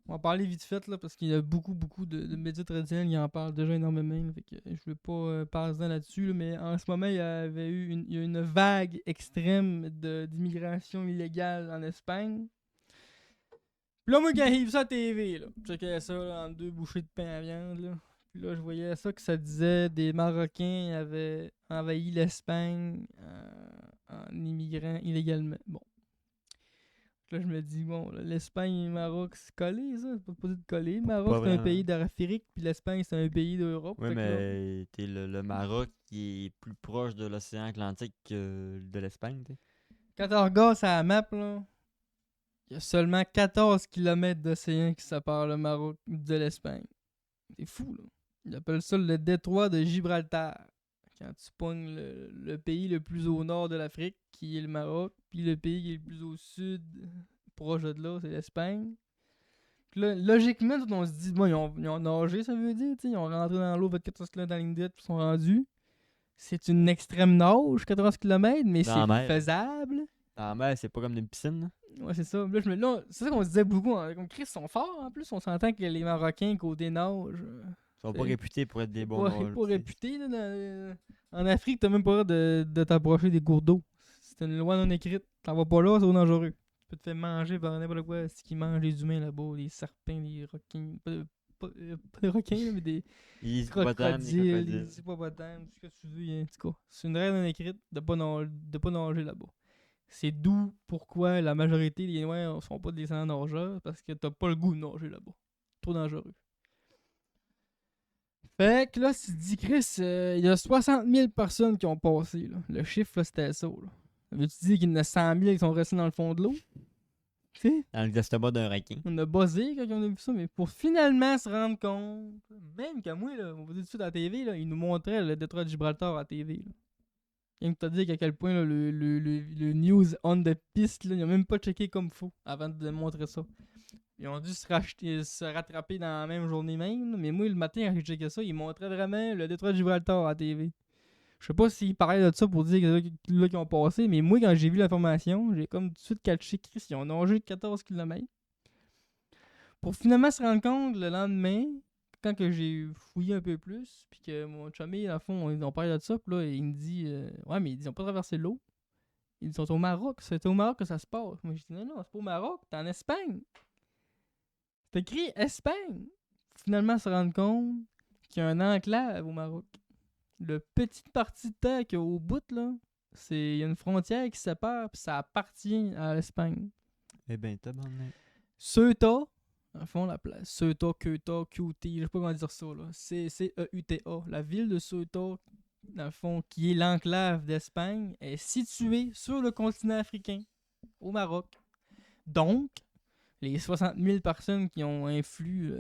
On va en parler vite fait là, parce qu'il y a beaucoup de médias traditionnels qui en parlent déjà énormément. Là, fait que je ne vais pas passer là-dessus, là, mais en ce moment, il y a une vague extrême d'immigration illégale en Espagne. Puis là, moi, quand j'ai vu ça à TV, là, je checkais ça là, en 2 bouchées de pain à viande. Là. Puis là, je voyais ça que ça disait des Marocains avaient envahi l'Espagne en immigrant illégalement. Bon. Là, je me dis, bon, là, l'Espagne et le Maroc, c'est collé, ça. C'est pas supposé de coller. Le Maroc, Pas c'est un vraiment. pays d'Afrique, puis l'Espagne, c'est un pays d'Europe. Oui, Fait que là, mais t'es le Maroc qui est plus proche de l'océan Atlantique que de l'Espagne, tu sais. quand tu regardes sur la map, là, il y a seulement 14 km d'océan qui séparent le Maroc de l'Espagne. C'est fou, là. Ils appellent ça le détroit de Gibraltar. Quand tu pognes le pays le plus au nord de l'Afrique, qui est le Maroc, puis le pays qui est le plus au sud, proche de là, c'est l'Espagne. Puis là, logiquement, tout on se dit, bon, ils ont nagé, ça veut dire, t'sais, ils ont rentré dans l'eau 14 km dans la ligne droite, puis ils sont rendus. C'est une extrême nage, 14 km, mais Dans la c'est mer. faisable. Dans la mer, c'est pas comme une piscine, là. Ouais, c'est ça. Là, c'est ça qu'on se disait beaucoup. Hein. Comme Chris, ils sont forts en plus. On s'entend que les Marocains, côté nage, Ils sont pas C'est- réputés pour être des bons pas nageurs, tu sais. réputés. Là, en Afrique, t'as même pas le droit de t'approcher des cours d'eau. C'est une loi non écrite. T'en vas pas là, c'est dangereux. Tu peux te faire manger par n'importe quoi. C'est qui mange les humains là-bas, les serpents, les requins. pas des requins, là, mais des Les hippopotames, les crocodiles, crocodiles. les hippopotames, tout ce que tu veux. En tout cas, c'est une règle non écrite de pas nager là-bas. C'est d'où pourquoi la majorité des Noirs sont pas des descendants nageurs, parce que t'as pas le goût de nager là-bas. Trop dangereux. Fait que là, tu te dis, Chris, il y a 60 000 personnes qui ont passé. Là. Le chiffre, là, c'était ça. Là. Veux-tu dire qu'il y en a 100 000 qui sont restés dans le fond de l'eau? Tu sais? Dans l'estomac d'un requin. On a buzzé quand on a vu ça, mais pour finalement se rendre compte, même que moi, là, on vous dit tout de suite à la TV, là, ils nous montraient le détroit de Gibraltar à la TV. Là. Rien que t'as dit à quel point là, le news on the piste, là, ils ont même pas checké comme faut avant de montrer ça. Ils ont dû se rattraper dans la même journée même, là, mais moi, le matin, quand j'ai checké ça, ils montraient vraiment le détroit de Gibraltar à la TV. Je sais pas s'ils parlaient de ça pour dire que là qu'ils ont passé, mais moi, quand j'ai vu l'information, j'ai comme tout de suite catché Chris, ils ont nagé 14 km. Pour finalement se rendre compte le lendemain, quand que j'ai fouillé un peu plus, puis que mon chummy, à fond, on parlait de ça, puis là, il me dit ouais, mais ils ont pas traversé l'eau. Ils sont au Maroc. C'est au Maroc que ça se passe. Moi, je dis non, c'est pas au Maroc, t'es en Espagne. C'est écrit Espagne. Finalement, se rendre compte qu'il y a un enclave au Maroc. Le petite partie de terre qu'il y a au bout, là, il y a une frontière qui sépare, puis ça appartient à l'Espagne. Eh ben, tabarnak. Ceuta, en fond, la place. Ceuta, Ceuta, QT, je sais pas comment dire ça, là. C-E-U-T-A. La ville de Ceuta, dans le fond, qui est l'enclave d'Espagne, est située sur le continent africain, au Maroc. Donc, les 60 000 personnes qui ont influx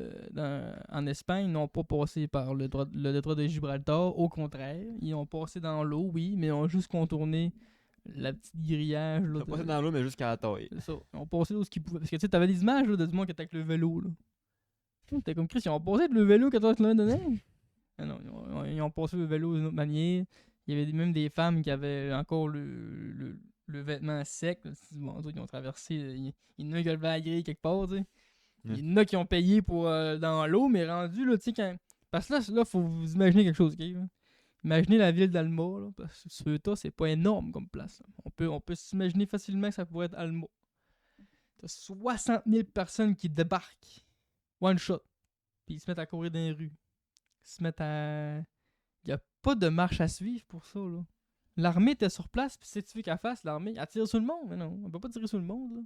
en Espagne n'ont pas passé par le détroit de Gibraltar. Au contraire, ils ont passé dans l'eau, oui, mais ils ont juste contourné la petite grillage. Là, Ils ont passé dans l'eau, mais jusqu'à la taille. C'est ça. Ils ont passé là où ce pouvaient. Parce que tu sais, t'avais des images là, de du monde qui était avec le vélo. Là. T'es comme Chris, ils ont passé avec le vélo 14 km de neige. Ah non, ils ont passé le vélo d'une autre manière. Il y avait même des femmes qui avaient encore le vêtement sec. Là. Bon, ils ont traversé. Il y en a qui avaient la grille quelque part, tu sais. Il y en a qui ont payé pour dans l'eau, mais rendu, là, tu sais, quand. Parce que là, faut vous imaginer quelque chose, ok? Là. Imaginez la ville d'Alma, là, parce que Ceuta, c'est pas énorme comme place. Là. On peut s'imaginer facilement que ça pourrait être Alma. T'as 60 000 personnes qui débarquent. One shot. Puis ils se mettent à courir dans les rues. Ils se mettent à. Il n'y a pas de marche à suivre pour ça, là. L'armée était sur place, puis si tu veux qu'elle fasse, l'armée, elle tire sur le monde. Mais non, on peut pas tirer sur le monde, là.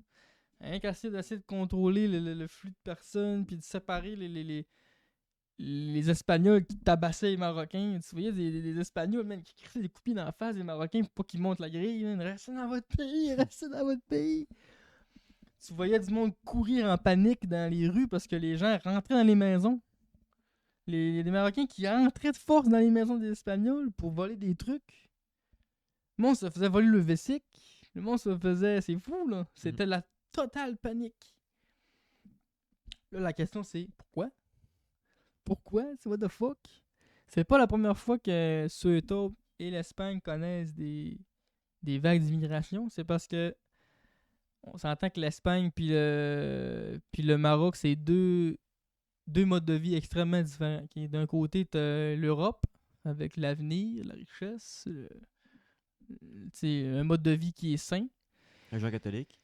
Rien qu'à essayer de contrôler le flux de personnes, puis de séparer les Espagnols qui tabassaient les Marocains. Tu voyais des Espagnols, même, qui crissaient des coupiers dans la face des Marocains pour pas qu'ils montent la grille. Man. Restez dans votre pays, restez dans votre pays. Tu voyais du monde courir en panique dans les rues parce que les gens rentraient dans les maisons. Les Marocains qui rentraient de force dans les maisons des Espagnols pour voler des trucs. Le monde se faisait voler le vesic. Le monde se faisait... C'est fou, là. C'était la totale panique. Là, la question, c'est pourquoi? Pourquoi? C'est what the fuck? C'est pas la première fois que Ceuta et l'Espagne connaissent des vagues d'immigration. C'est parce que on s'entend que l'Espagne puis le Maroc, c'est deux modes de vie extrêmement différents. Okay? D'un côté, t'as l'Europe, avec l'avenir, la richesse, un mode de vie qui est sain. Un genre catholique.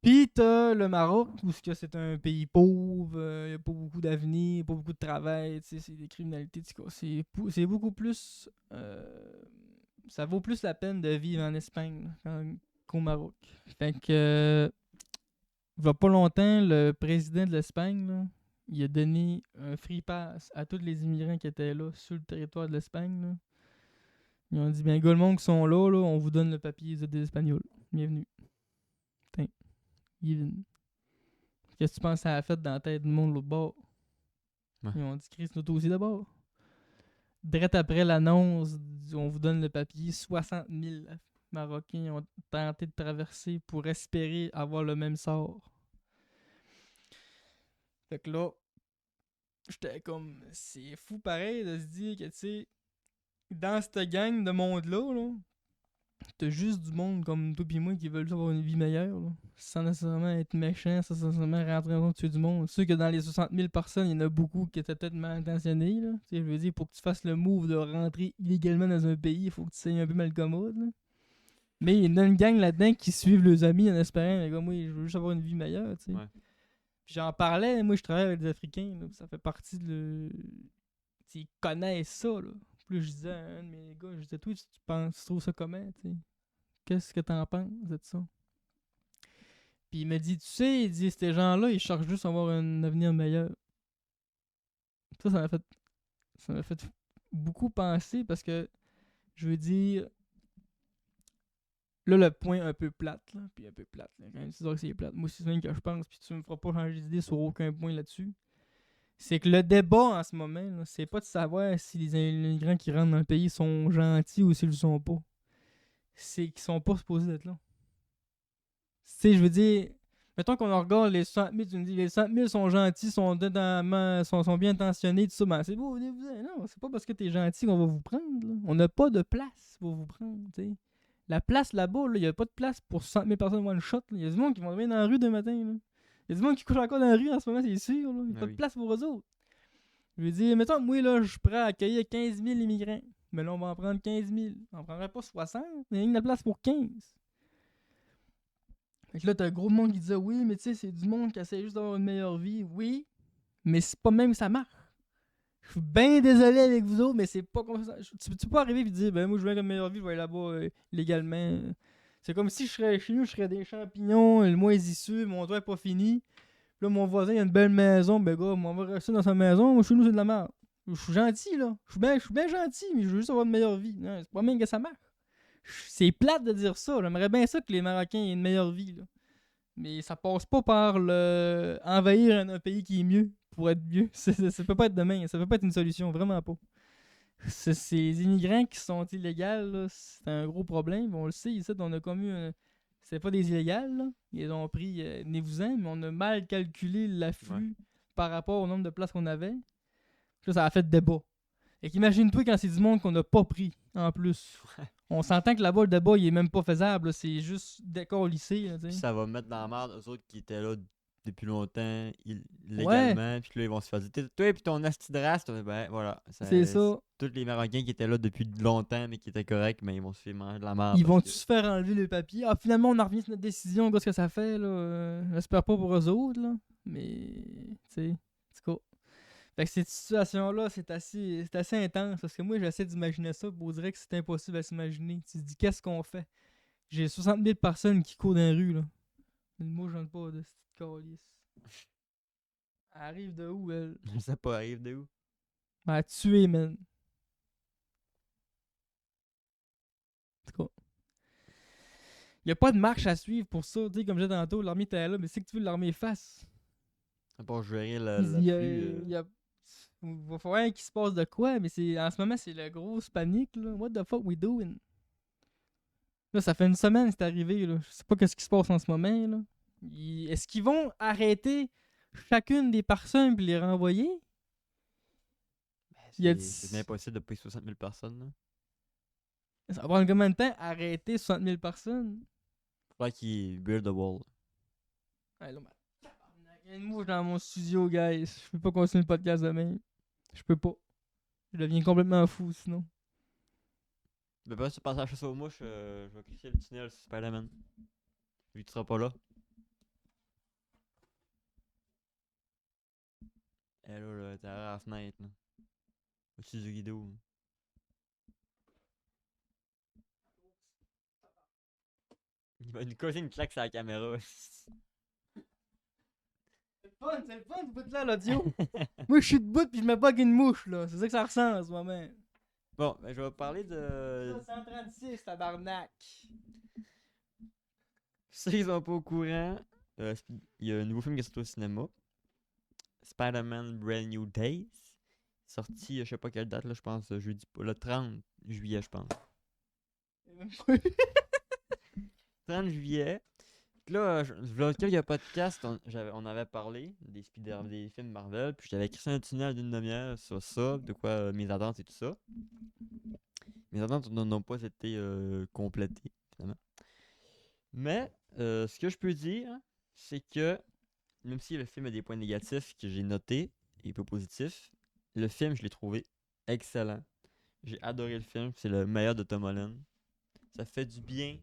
Puis t'as le Maroc, où c'est un pays pauvre, il n'y a pas beaucoup d'avenir, pas beaucoup de travail, c'est des criminalités. C'est beaucoup plus... ça vaut plus la peine de vivre en Espagne qu'au Maroc. Fait que... il va pas longtemps, le président de l'Espagne, là, il a donné un free pass à tous les immigrants qui étaient là, sur le territoire de l'Espagne. Là. Ils ont dit, ben, gars, le monde qui sont là, on vous donne le papier des Espagnols. Bienvenue. Qu'est-ce que tu penses que ça a fait dans la tête du monde l'autre bord? Ouais. Ils ont dit Chris, nous aussi d'abord. Direct après l'annonce, on vous donne le papier, 60 000 Marocains ont tenté de traverser pour espérer avoir le même sort. Fait que là, j'étais comme, c'est fou pareil de se dire que, tu sais, dans cette gang de monde-là, là, t'as juste du monde comme toi pis moi qui veulent avoir une vie meilleure, là, sans nécessairement être méchant, sans nécessairement rentrer en tuer du monde. C'est sûr que dans les 60 000 personnes, il y en a beaucoup qui étaient peut-être mal intentionnés. Là. Je veux dire, pour que tu fasses le move de rentrer illégalement dans un pays, il faut que tu sois un peu mal commode. Là. Mais il y en a une gang là-dedans qui suivent leurs amis en espérant, mais comme moi, je veux juste avoir une vie meilleure. Ouais. Puis j'en parlais, moi je travaille avec des Africains, là, ça fait partie ils connaissent ça, là. Puis là, je disais à un de mes gars, je disais, toi, tu trouves ça comment, tu sais? Qu'est-ce que t'en penses de ça? Puis il m'a dit, tu sais, il dit, ces gens-là, ils cherchent juste à avoir un avenir meilleur. Ça m'a fait beaucoup penser parce que, je veux dire, là, le point un peu plate, là, puis un peu plate, là, quand même, c'est sûr que c'est plate. Moi aussi, c'est même que je pense, puis tu me feras pas changer d'idée sur aucun point là-dessus. C'est que le débat en ce moment, là, c'est pas de savoir si les immigrants qui rentrent dans le pays sont gentils ou s'ils le sont pas. C'est qu'ils sont pas supposés être là. Tu sais, je veux dire, mettons qu'on regarde les 60 000, tu me dis les 60 000 sont gentils, sont bien intentionnés, tout ça, ben c'est beau, non, c'est pas parce que t'es gentil qu'on va vous prendre, là. On n'a pas de place pour vous prendre, tu sais. La place là-bas, il n'y a pas de place pour 60 000 personnes one shot. Il y a du monde qui vont dormir dans la rue demain matin. Il y a du monde qui couche encore dans la rue en ce moment, c'est sûr. Il n'y a pas de place pour eux autres. Je veux dire, mettons que moi, là, je suis prêt à accueillir 15 000 immigrants. Mais là, on va en prendre 15 000. On en prendrait pas 60, mais il y a de la place pour 15. Fait que là, t'as un gros monde qui disait oui, mais tu sais, c'est du monde qui essaie juste d'avoir une meilleure vie. Oui, mais c'est pas même que ça marche. Je suis bien désolé avec vous autres, mais c'est pas comme ça. Tu peux pas arriver et dire, ben moi, je veux une meilleure vie, je vais aller là-bas légalement. C'est comme si je serais chez nous, je serais des champignons, le mois est issu, mon toit est pas fini. Puis là, mon voisin, il a une belle maison, ben gars, on va rester dans sa maison. Moi, chez nous, c'est de la merde. Je suis gentil, là. Je suis bien gentil, mais je veux juste avoir une meilleure vie. Non, c'est pas même que ça marche. C'est plate de dire ça. J'aimerais bien ça que les Marocains aient une meilleure vie, là. Mais ça passe pas par le envahir un pays qui est mieux pour être mieux. Ça peut pas être demain. Ça peut pas être une solution, vraiment pas. Ces immigrants qui sont illégaux, là, c'est un gros problème. On le sait, ici, on a commis c'est pas des illégales, là. Ils ont pris venez-vous-en, mais on a mal calculé l'afflux par rapport au nombre de places qu'on avait. Ça a fait débat. Et qu'imagine-toi quand c'est du monde qu'on n'a pas pris, en plus. On s'entend que là-bas, le débat, il est même pas faisable. Là. C'est juste décor au lycée. Là, ça va mettre dans la merde eux autres qui étaient là depuis longtemps, ouais, légalement, puis là, ils vont se faire dire, toi et puis ton asti de race, ben voilà. c'est ça. Tous les Marocains qui étaient là depuis longtemps, mais qui étaient corrects, mais ils vont se faire manger de la merde. Ils vont-tu se faire enlever le papier? Ah, finalement, on a revenu sur notre décision. Qu'est-ce que ça fait, là? J'espère pas pour eux autres, là. Mais, tu sais, en tout cas. Fait que cette situation-là, c'est assez intense. Parce que moi, j'essaie d'imaginer ça. On dirait que c'est impossible à s'imaginer. Tu te dis, qu'est-ce qu'on fait? J'ai 60 000 personnes qui courent dans la rue, là. Moi, j'en ai pas de cette calice. Elle arrive de où, elle? Je sais pas, arrive de où? Elle a tué, man. En tout cas. Y a pas de marche à suivre pour ça. Tu sais, comme j'ai dit tantôt, l'armée était là, mais c'est que tu veux que l'armée fasse. À part gérer Il va falloir qu'il se passe de quoi, mais en ce moment, c'est la grosse panique, là. What the fuck we doing? Là, ça fait une semaine que c'est arrivé, là. Je sais pas qu'est-ce qui se passe en ce moment, là. Est-ce qu'ils vont arrêter chacune des personnes et les renvoyer? C'est impossible de payer 60 000 personnes. Là. Ça va prendre combien de temps arrêter 60 000 personnes? Faudrait qu'ils build the wall. Ouais, là, il y a une mouche dans mon studio, guys. Je peux pas continuer le podcast demain. Je peux pas. Je deviens complètement fou, sinon. Mais pas si tu passes à la chasse aux mouches, je vais cliquer le tunnel sur Spider-Man. Vu que tu seras pas là. Eh là, t'es à la fenêtre, là. Au-dessus du guido. Il va nous causer une claque sur la caméra. C'est le fun de foutre là l'audio. Moi, je suis debout puis je me bug une mouche, là. C'est ça que ça ressemble en ce moment. Bon, ben, je vais parler de. 136, tabarnak. Ceux qui sont pas au courant, il y a un nouveau film qui est sorti au cinéma. Spider-Man Brand New Days. Sorti, je sais pas quelle date, là, je pense, jeudi, le 30 juillet, je pense. 30 juillet. Là, il y a un podcast, on avait parlé des films Marvel, puis j'avais écrit un tunnel d'une demi-heure sur ça, de quoi mes attentes et tout ça. Mes attentes n'ont pas été complétées, finalement. Mais, ce que je peux dire, c'est que, même si le film a des points négatifs que j'ai notés et peu positifs, le film, je l'ai trouvé excellent. J'ai adoré le film, c'est le meilleur de Tom Holland. Ça fait du bien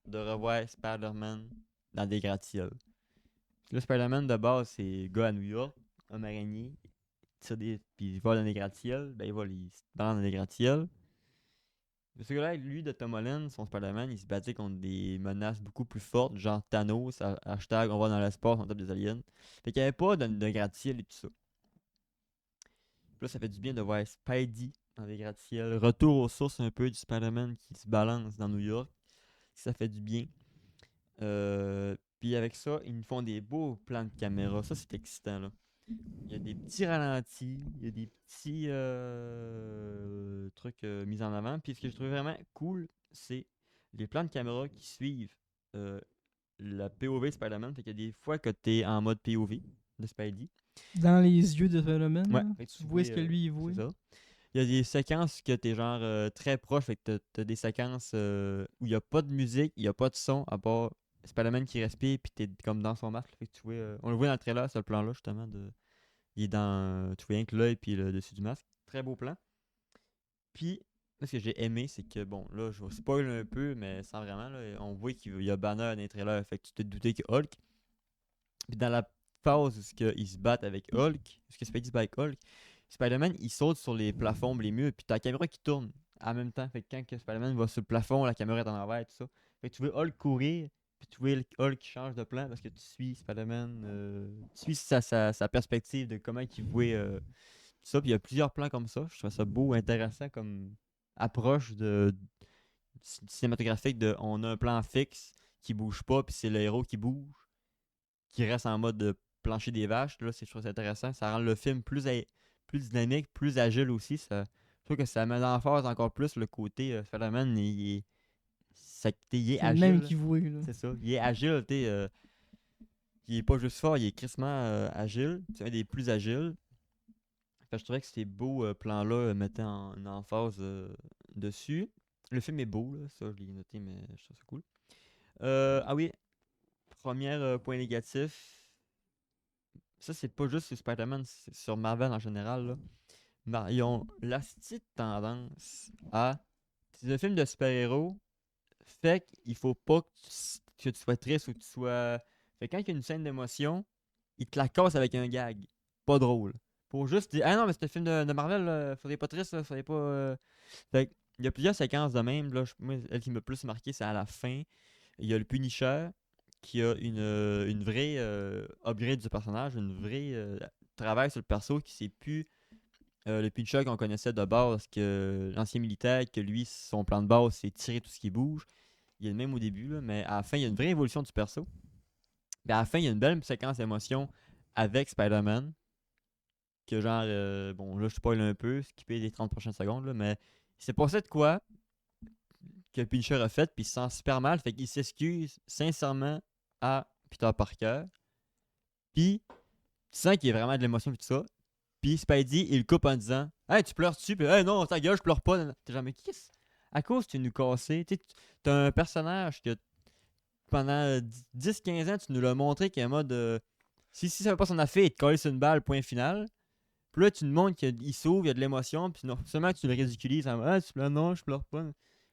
de revoir Spider-Man dans des gratte-ciels. Le Spider-Man de base, c'est gars à New York, homme araignée, puis il vole dans des gratte-ciels. Ben, il se balance dans des gratte-ciels. Ce gars-là, lui, de Tom Holland, son Spider-Man, il se battait contre des menaces beaucoup plus fortes, genre Thanos, hashtag on va dans l'espace, on tape des aliens. Fait qu'il n'y avait pas de gratte-ciel et tout ça. Puis là, ça fait du bien de voir Spidey dans des gratte-ciels. Retour aux sources un peu du Spider-Man qui se balance dans New York. Ça fait du bien. Puis avec ça, ils nous font des beaux plans de caméra. Ça, c'est excitant, là. Il y a des petits ralentis, il y a des petits trucs mis en avant. Puis ce que je trouve vraiment cool, c'est les plans de caméra qui suivent euh, la POV de Spider-Man. Fait qu'il y a des fois que tu es en mode POV de Spidey. Dans les yeux de Spider-Man, Ouais, là, fait que tu vois ce que lui, il voit. c'est ça. Il y a des séquences que t'es genre très proche, fait que t'as des séquences où il n'y a pas de musique, il n'y a pas de son, à part Spider-Man qui respire, puis t'es comme dans son masque. Fait que tu vois, on le voit dans le trailer, ce plan-là, justement. Il est dans. Tu vois rien que l'œil puis le dessus du masque. Très beau plan. Puis, ce que j'ai aimé, c'est que, bon, là, je vais spoil un peu, mais sans vraiment, là, on voit qu'il y a Banner dans les trailers, fait que tu te doutais que Hulk. Puis dans la phase où ils se battent avec Hulk, ce que Spidey se bat avec Hulk, Spider-Man, il saute sur les plafonds, les murs, puis t'as la caméra qui tourne en même temps. Fait que quand que Spider-Man va sur le plafond, la caméra est en envers et tout ça. Fait que tu vois Hulk courir, puis tu vois Hulk qui change de plan parce que tu suis Spider-Man, tu suis sa perspective de comment il voit tout ça. Puis il y a plusieurs plans comme ça. Je trouve ça beau, intéressant comme approche de cinématographique de on a un plan fixe qui bouge pas, puis c'est le héros qui bouge, qui reste en mode de plancher des vaches. Là, je trouve ça intéressant. Ça rend le film plus dynamique, plus agile aussi. Je trouve que ça met en phase encore plus le côté Spider-Man. Il est C'est le même agile. qui voit, là. C'est ça. Il est agile. Il est pas juste fort, il est crissement agile. C'est un des plus agiles. Fait que je trouvais que ces beaux plans-là mettaient une emphase dessus. Le film est beau, là. Ça, je l'ai noté, mais je trouve ça cool. Ah oui, premier point négatif. Ça, c'est pas juste sur Spider-Man, c'est sur Marvel en général. Là. Ils ont la petite tendance à. C'est un film de super-héros, fait qu'il faut pas que tu sois triste ou que tu sois. Fait que quand il y a une scène d'émotion, il te la casse avec un gag. Pas drôle. Pour juste dire, ah non, mais c'est un film de Marvel, là, faudrait pas triste, là, faudrait pas. Fait que, il y a plusieurs séquences de même. Là, moi, elle qui m'a plus marqué, c'est à la fin. Il y a le Punisher qui a une vraie upgrade du personnage, une vraie travail sur le perso qui c'est plus le Punisher qu'on connaissait de base, que l'ancien militaire, que lui, son plan de base, c'est tirer tout ce qui bouge. Il est le même au début, là, mais à la fin, il y a une vraie évolution du perso. Puis à la fin, il y a une belle séquence d'émotion avec Spider-Man. Que genre, bon, là, je spoil un peu, skipper les 30 prochaines secondes, là, mais il s'est passé de quoi que le Punisher a fait, puis il se sent super mal, fait qu'il s'excuse sincèrement à Peter Parker. Puis, tu sens qu'il y a vraiment de l'émotion et tout ça. Puis Spidey, il le coupe en disant Hey, tu pleures-tu? Puis, hey, non, ta gueule, je pleure pas. T'es genre, mais qu'est-ce? À cause, tu nous cassé. Tu sais, t'as un personnage que pendant 10-15 ans, tu nous l'as montré qu'il est en mode si ça fait pas son affaire, il te colle sur une balle, point final. Puis là, tu nous montres qu'il s'ouvre, il y a de l'émotion. Puis non seulement tu le ridiculises en Ah, tu pleures, non, je pleure pas.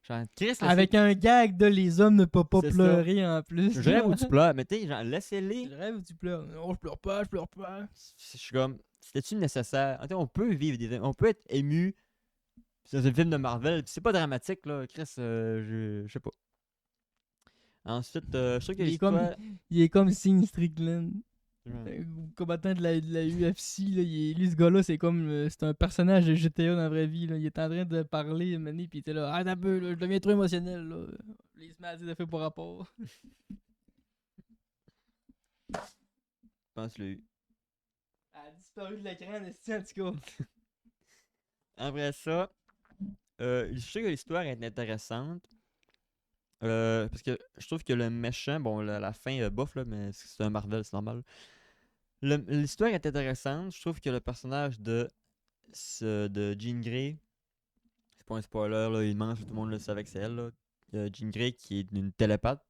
Genre, Chris, Avec un gag de les hommes ne peuvent pas C'est ça. pleurer en plus. Je rêve où tu pleures. Mais tu sais, genre, laissez-les. Je rêve où tu pleures. Non, je pleure pas, je pleure pas. Je suis comme, c'était-tu nécessaire? En fait, on peut vivre on peut être ému. C'est un film de Marvel. C'est pas dramatique, là. Chris, je sais pas. Ensuite, je trouve que l'histoire. Il est comme Sean Strickland. Ouais. Combattant de la UFC, là, lui, ce gars-là, c'est comme c'est un personnage de GTA dans la vraie vie. Là. Il est en train de parler, puis il était là, ah, t'as peu, là, je deviens trop émotionnel. Là. Les smash, il a fait pour rapport. Je pense le. Elle a disparu de l'écran, en tout cas. Après ça, je trouve que l'histoire est intéressante. Parce que je trouve que le méchant, bon, la fin, bof, là, mais c'est un Marvel, c'est normal. L'histoire est intéressante. Je trouve que le personnage de Jean Grey, c'est pas un spoiler, là, il mange, tout le monde le savait que c'est elle. Là. Jean Grey qui est une télépathe,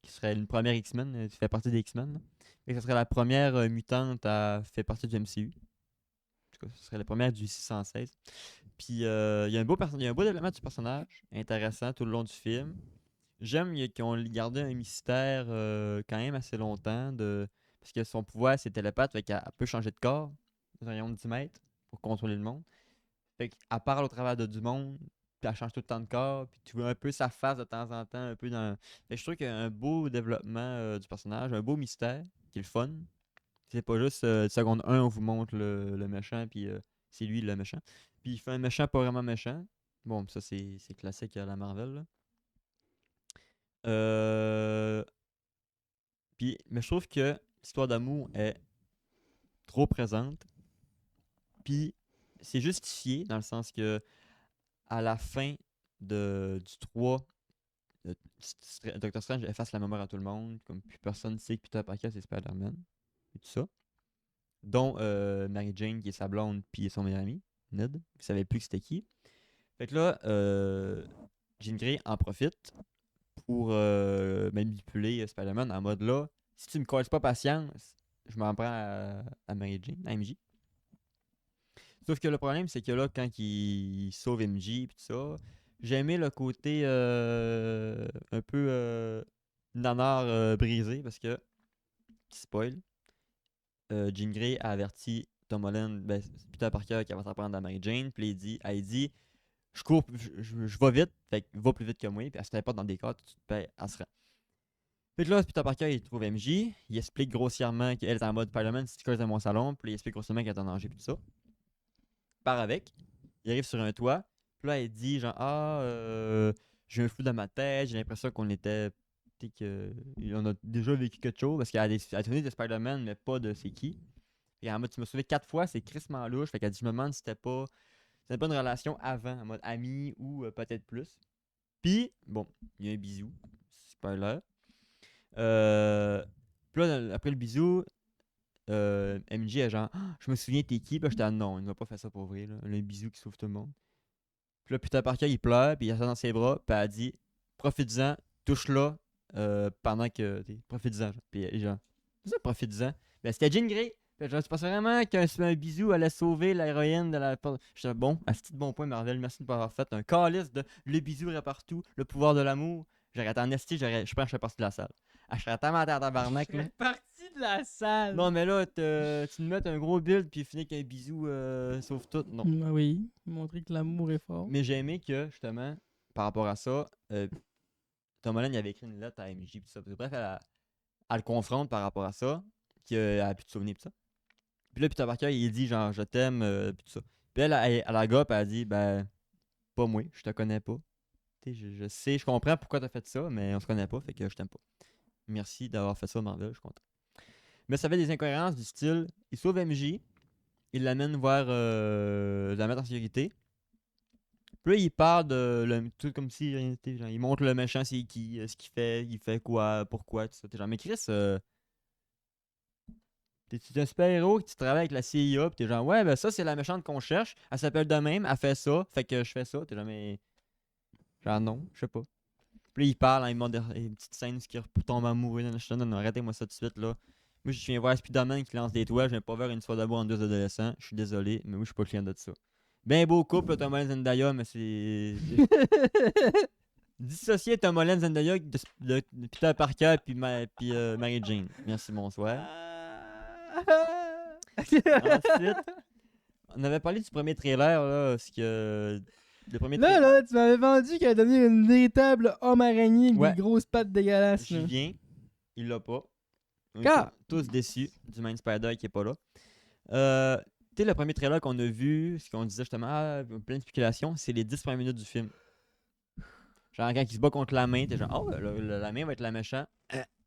qui serait une première X-Men, qui fait partie des X-Men. Là. Et ce serait la première mutante à faire partie du MCU. En tout cas, ce serait la première du 616. Puis il y a un beau développement du personnage, intéressant tout le long du film. J'aime qu'ils ont gardé un mystère quand même assez longtemps. parce que son pouvoir, c'est télépathe, fait qu'elle peut changer de corps dans un rayon de 10 mètres pour contrôler le monde. Fait qu'elle parle au travers de du monde, puis elle change tout le temps de corps, puis tu vois un peu sa face de temps en temps, un peu dans... Fait que je trouve qu'il y a un beau développement du personnage, un beau mystère, qui est le fun. C'est pas juste seconde 1, on vous montre le méchant, puis c'est lui le méchant. Puis il fait un méchant pas vraiment méchant. Bon, ça c'est classique à la Marvel, là. Euh... mais je trouve que l'histoire d'amour est trop présente. Puis c'est justifié dans le sens que à la fin du 3, Doctor Strange efface la mémoire à tout le monde, comme plus personne ne sait que Peter Parker c'est Spider-Man et tout ça. Dont Mary Jane qui est sa blonde puis son meilleur ami, Ned, qui savait plus que c'était qui. Fait que là, Jean Grey en profite pour manipuler Spider-Man en mode là, si tu me causes pas patience, je m'en prends à Mary Jane, à MJ. Sauf que le problème, c'est que là, quand il sauve MJ et tout ça, j'ai aimé le côté un peu nanar brisé parce que, petit spoil, Jean Grey a averti Tom Holland, Peter Parker qui va s'en prendre à Mary Jane, puis elle dit je cours, je vais vite, fait que va plus vite que moi, puis elle se pas dans des cadres, elle se rend. Fait que là, Peter Parker, il trouve MJ, il explique grossièrement qu'elle est en mode Spider-Man, si tu causes dans mon salon, puis il explique grossièrement qu'elle est en danger, puis tout ça. Il part avec, il arrive sur un toit, puis là, il dit genre, j'ai un flou dans ma tête, j'ai l'impression qu'on était. On a déjà vécu quelque chose, parce qu'elle a tourné de Spider-Man, mais pas de c'est qui. Et en mode, tu m'as sauvé 4 fois, c'est crissement louche, fait qu'elle dit, je me demande si c'était pas une relation avant, en mode ami ou peut-être plus. Puis, bon, il y a un bisou, spoiler. Puis là, après le bisou, MJ est genre, je me souviens, t'es qui? Puis là, j'étais, non, il ne va pas faire ça pour vrai, là. Un bisou qui sauve tout le monde. Puis là, Peter Parker, il pleure, puis il a ça dans ses bras, puis elle dit, profite-en, touche-la pendant que. Profite-en. Puis genre, c'est ça, profite-en. Ben, c'était Jean Grey. Fait genre, tu penses vraiment qu'un bisou allait sauver l'héroïne de la. J'étais bon, à ce petit bon point, Marvel, merci de m'avoir fait un calice de le bisou partout, le pouvoir de l'amour. J'aurais été en esti, je pense que je serais parti de la salle. Je serais tellement à tabarnak, là. Parti de la salle. Non, mais là, tu me mets un gros build, puis finir qu'un bisou sauve tout. Non. Oui, montrer que l'amour est fort. Mais j'ai aimé que, justement, par rapport à ça, Tom Holland il avait écrit une lettre à MJ, pis ça. Bref, elle le confronte par rapport à ça, qu'elle a plus de souvenirs, pis ça. Puis là, Peter Parker, il dit genre, je t'aime, pis tout ça. Puis elle, à la gope, elle dit, ben, pas moi, je te connais pas. Tu sais, je sais, je comprends pourquoi t'as fait ça, mais on se connaît pas, fait que je t'aime pas. Merci d'avoir fait ça, Marvel, je suis content. Mais ça fait des incohérences du style, il sauve MJ, il l'amène voir la mettre en sécurité. Puis là, il parle de tout comme si rien n'était. Genre, il montre le méchant, c'est qui, ce qu'il fait, il fait quoi, pourquoi, tout ça. T'es genre, mais Chris, t'es un super-héros, tu travailles avec la CIA, pis t'es genre, ouais, ben ça, c'est la méchante qu'on cherche. Elle s'appelle de même, elle fait ça, fait que je fais ça. T'es genre, mais. Genre, non, je sais pas. Puis là, il parle, hein, il montre une petite scène, ce qui tombe amoureux. Je te donne, arrêtez-moi ça tout de suite, là. Moi, je viens voir Spider-Man qui lance des toits, je viens pas voir une histoire d'amour en deux adolescents. Je suis désolé, mais moi, je suis pas le client de ça. Ben beau couple, Tom Holland Zendaya, mais c'est. Dissocier Tom Holland Zendaya de Peter Parker puis Mary Jane. Merci, bonsoir. Ensuite, on avait parlé du premier trailer, là, parce que. Le premier trailer. Là, tu m'avais vendu qu'elle allait devenir une véritable homme araignée avec Ouais. des grosses pattes dégueulasses. J'y Là. viens. Il l'a pas. On Car- est tous déçus du Mind Spider qui est pas là. Tu sais, le premier trailer qu'on a vu, ce qu'on disait justement, plein de spéculations, c'est les 10 premières minutes du film. Genre, quand il se bat contre la main, t'es genre, oh, la main va être la méchant.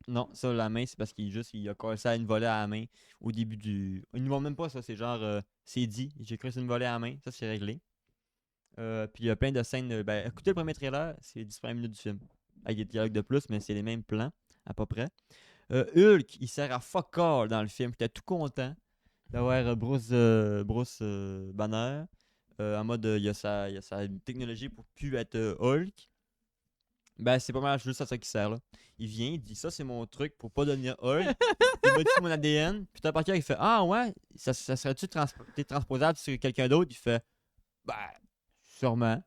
Non, ça, la main, c'est parce qu'il a cassé à une volée à la main au début du. Ils ne vont même pas ça, c'est genre, c'est dit, j'ai cassé une volée à la main, ça, c'est réglé. Puis il y a plein de scènes. Ben, écoutez le premier trailer, c'est 10 premières minutes du film. Avec des dialogues de plus, mais c'est les mêmes plans, à peu près. Hulk, il sert à fuck all dans le film. J'étais tout content d'avoir Bruce Banner. En mode, il y a sa technologie pour plus être Hulk. Ben, c'est pas mal juste à ça qui sert, là. Il vient, il dit, ça, c'est mon truc pour pas devenir Hulk. Il modifie mon ADN. Puis t'as Parker, il fait, ah ouais, ça serait-tu transposable sur quelqu'un d'autre? Il fait, ben, sûrement.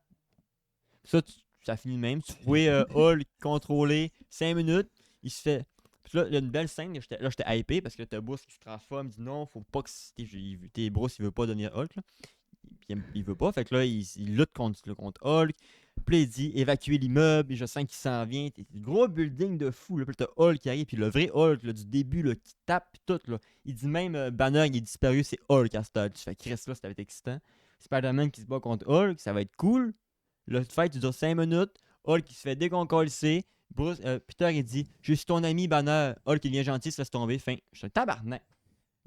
Ça, ça finit de même. Tu pouvais Hulk contrôler 5 minutes. Il se fait. Puis Puis là, il y a une belle scène, j'étais hypé parce que là, t'as Bruce qui se transforme, il dit non, faut pas que Bruce, il veut pas devenir Hulk, là. Puis il veut pas, fait que là, il lutte contre Hulk. Puis là, il dit évacuer l'immeuble, et je sens qu'il s'en vient. Gros building de fou, là. Puis là, t'as Hulk qui arrive, puis le vrai Hulk là, du début là, qui tape, puis tout. Là. Il dit même Banner, il est disparu, c'est Hulk à ce stade. Tu fais Chris là, ça va être excitant. Spider-Man qui se bat contre Hulk, ça va être cool. Le fight, il dure 5 minutes. Hulk, il se fait déconcoller. Bruce, Peter, il dit je suis ton ami, Banner. Hulk, il devient gentil, se laisse tomber. Fin. Je suis un tabarnak.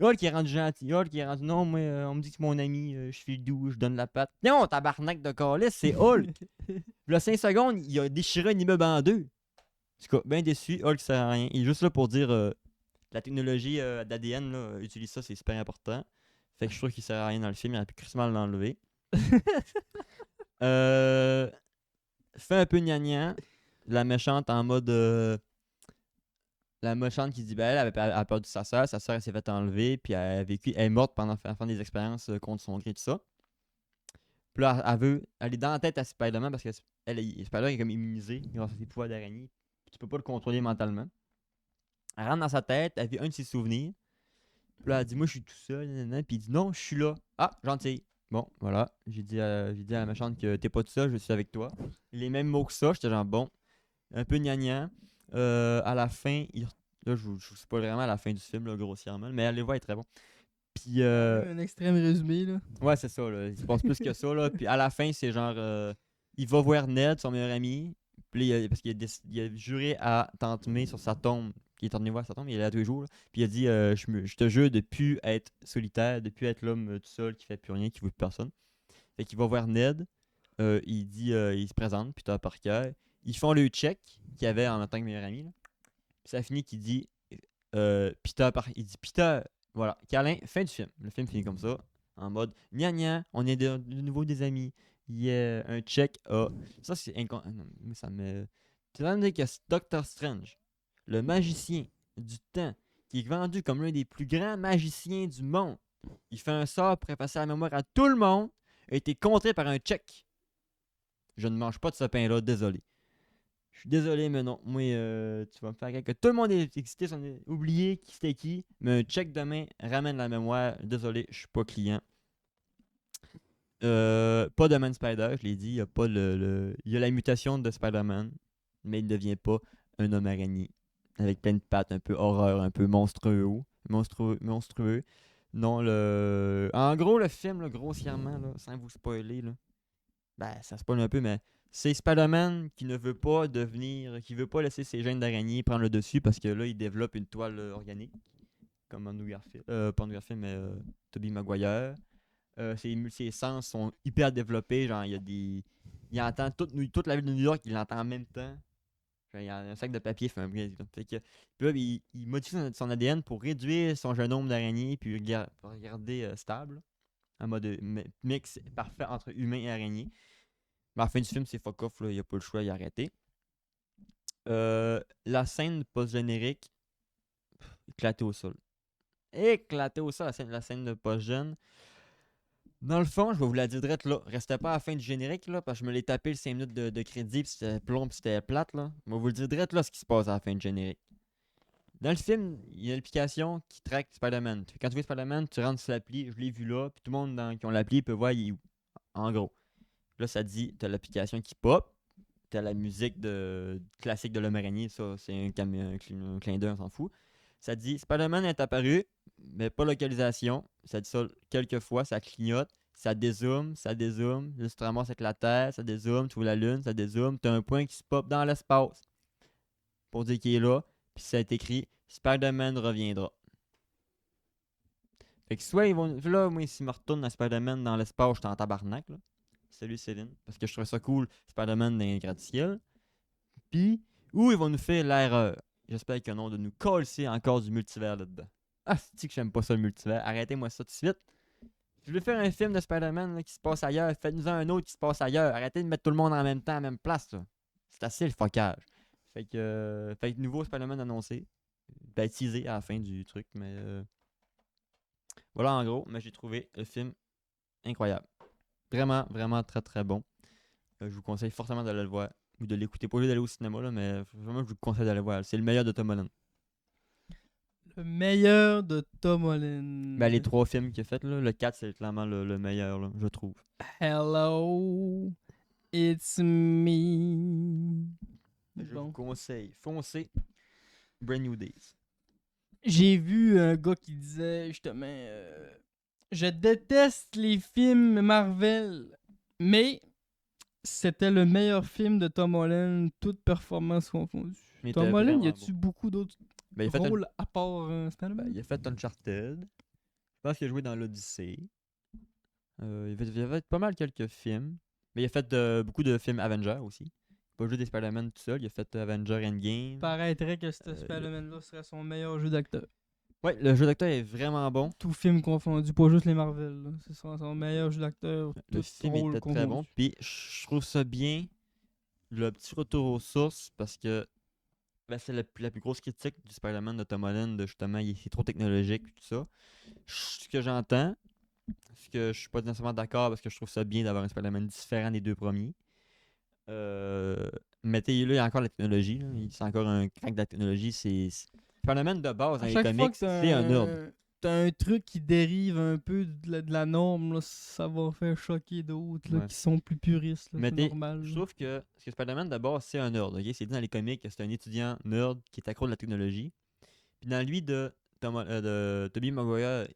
Hulk, il est rendu gentil. Hulk, il est rendu non, mais on me dit que c'est mon ami, je fais le doux, je donne la patte. Non, tabarnak de calice, c'est Hulk. Puis là, 5 secondes, il a déchiré un immeuble en deux. En tout cas, bien déçu. Hulk, ça sert à rien. Il est juste là pour dire la technologie d'ADN, là, utilise ça, c'est super important. Fait que je trouve qu'il sert à rien dans le film, il aurait pu crissement l'enlever. Fait un peu gnangnan. La méchante en mode. La méchante qui dit ben elle a perdu sa soeur elle s'est fait enlever, puis elle est morte pendant faire des expériences contre son gré, tout ça. Puis là, elle est dans la tête à Spider-Man parce que Spider-Man est comme immunisé grâce à ses pouvoirs d'araignée. Puis tu peux pas le contrôler mentalement. Elle rentre dans sa tête, elle vit un de ses souvenirs. Puis là, elle dit moi je suis tout seul, nanana. Puis il dit non, je suis là. Ah, gentil. Bon, voilà. J'ai dit à la méchante que t'es pas tout seul, je suis avec toi. Les mêmes mots que ça, j'étais genre bon. Un peu gnangnan. À la fin, là, je vous spoil vraiment à la fin du film, là, grossièrement, mais allez voir, il est très bon. Puis, Un extrême résumé, là. ouais, c'est ça, là. Il se passe plus que ça, là. Puis à la fin, c'est genre, il va voir Ned, son meilleur ami, puis parce qu'il a juré à Tante May sur sa tombe, qui est revenu voir sa tombe, il est là tous les jours, là. Puis il a dit, je te jure de plus être solitaire, de plus être l'homme tout seul qui fait plus rien, qui veut plus personne. Fait qu'il va voir Ned, il dit, il se présente, Peter Parker. Ils font le check qu'il y avait en tant que meilleur ami. Là. Puis ça finit qu'il dit il dit Peter, voilà, câlin, fin du film. Le film finit comme ça, en mode gna gna, on est de nouveau des amis. Il y a un check A. Ça, c'est mais ça me. Tu vas me dire que Doctor Strange, le magicien du temps, qui est vendu comme l'un des plus grands magiciens du monde, il fait un sort pour effacer la mémoire à tout le monde, a été contré par un check. Je ne mange pas de ce pain-là, désolé. Je suis désolé, mais non. Moi, tu vas me faire que tout le monde est excité, oublié qui c'était qui. Mais un check demain ramène la mémoire. Désolé, je suis pas client. Pas de Man Spider, je l'ai dit. Il y a pas il y a la mutation de Spider-Man, mais il ne devient pas un homme araignée. Avec plein de pattes, un peu horreur, un peu monstrueux. Non, en gros, le film, là, grossièrement, là, sans vous spoiler, là, ben, ça spoil un peu, mais c'est Spider-Man qui ne veut pas qui veut pas laisser ses gènes d'araignée prendre le dessus parce que là, il développe une toile organique, comme Andrew Garfield, pas Andrew Garfield, mais Tobey Maguire. Ses sens sont hyper développés, genre, il entend toute la ville de New York, il l'entend en même temps. Genre, il y a un sac de papier, fait un bruit. Fait que, puis là, il modifie son ADN pour réduire son génome d'araignée puis pour garder stable, en mode mix parfait entre humain et araignée. Mais à la fin du film, c'est fuck off, il n'y a pas le choix, il a arrêté. La scène post-générique, éclatée au sol. Éclatée au sol, la scène de post-gène. Dans le fond, je vais vous la dire direct là. Restez pas à la fin du générique là, parce que je me l'ai tapé le 5 minutes de crédit, puis c'était plomb, puis c'était plate là. Je vais vous le dire direct là ce qui se passe à la fin du générique. Dans le film, il y a une application qui traque Spider-Man. Quand tu vois Spider-Man, tu rentres sur l'appli, je l'ai vu là, puis tout le monde qui ont l'appli peut voir il est où. En gros. Là, ça dit, t'as l'application qui pop, t'as la musique classique de l'homme araignée, ça, c'est un clin d'œil, on s'en fout. Ça dit, Spider-Man est apparu, mais pas localisation. Ça dit ça quelques fois, ça clignote, ça dézoome, là, tu te ramasses avec la Terre, ça dézoome, tu vois la Lune, ça dézoome, t'as un point qui se pop dans l'espace pour dire qu'il est là, puis ça est écrit, Spider-Man reviendra. Fait que soit ils vont. Là, moi, s'ils me retournent à Spider-Man dans l'espace, je suis en tabarnak, là. Salut Céline. Parce que je trouve ça cool, Spider-Man dans les gratte-ciel. Puis, où ils vont nous faire l'erreur. J'espère qu'ils ont de nous coller encore du multivers là-dedans. Ah, c'est que j'aime pas ça le multivers. Arrêtez-moi ça tout de suite. Je voulais faire un film de Spider-Man là, qui se passe ailleurs. Faites-nous un autre qui se passe ailleurs. Arrêtez de mettre tout le monde en même temps, à la même place. Là. C'est assez le focage. Fait que nouveau Spider-Man annoncé. Baptisé à la fin du truc. Mais voilà en gros. Mais j'ai trouvé le film incroyable. Vraiment, vraiment très très bon. Je vous conseille fortement d'aller le voir ou de l'écouter. Pas obligé d'aller au cinéma, là, mais vraiment, je vous conseille d'aller le voir. C'est le meilleur de Tom Holland. Le meilleur de Tom Holland. Ben, les 3 films qu'il a fait, là, le 4, c'est clairement le meilleur, là, je trouve. Hello, it's me. Je Bon. vous conseille, foncez Brand New Days. J'ai vu un gars qui disait justement je déteste les films Marvel, mais c'était le meilleur film de Tom Holland, toute performance confondue. Mais Tom était Holland, y vraiment a-tu bon. beaucoup d'autres Ben, il a fait rôles à part Spider-Man? il a fait Uncharted. Je pense qu'il a joué dans l'Odyssey. Il a fait pas mal quelques films. Mais il a fait beaucoup de films Avengers aussi. Il a pas joué des Spider-Man tout seul. Il a fait Avengers Endgame. Paraîtrait que ce Spider-Man-là serait son meilleur jeu d'acteur. Ouais, le jeu d'acteur est vraiment bon. Tout film confondu, pas juste les Marvel. Là. C'est son meilleur jeu d'acteur. Le tout film rôle était confondu. très bon. Puis je trouve ça bien, le petit retour aux sources, parce que ben, c'est la plus grosse critique du Spider-Man de Tom Holland, de justement, il est trop technologique et tout ça. Ce que j'entends, ce que je suis pas nécessairement d'accord, parce que je trouve ça bien d'avoir un Spider-Man différent des 2 premiers. Mais là, il y a encore la technologie. Là. C'est encore un crack de la technologie. Spider-Man de base dans À les chaque fois comics, que c'est un nerd. t'as un truc qui dérive un peu de la norme, là, ça va faire choquer d'autres là, Ouais. qui sont plus puristes. Là, Mais c'est normal. je là. trouve que Spider-Man de base, c'est un nerd. Ok? C'est dit dans les comics que c'est un étudiant nerd qui est accro de la technologie. Puis dans lui de Tobey Maguire,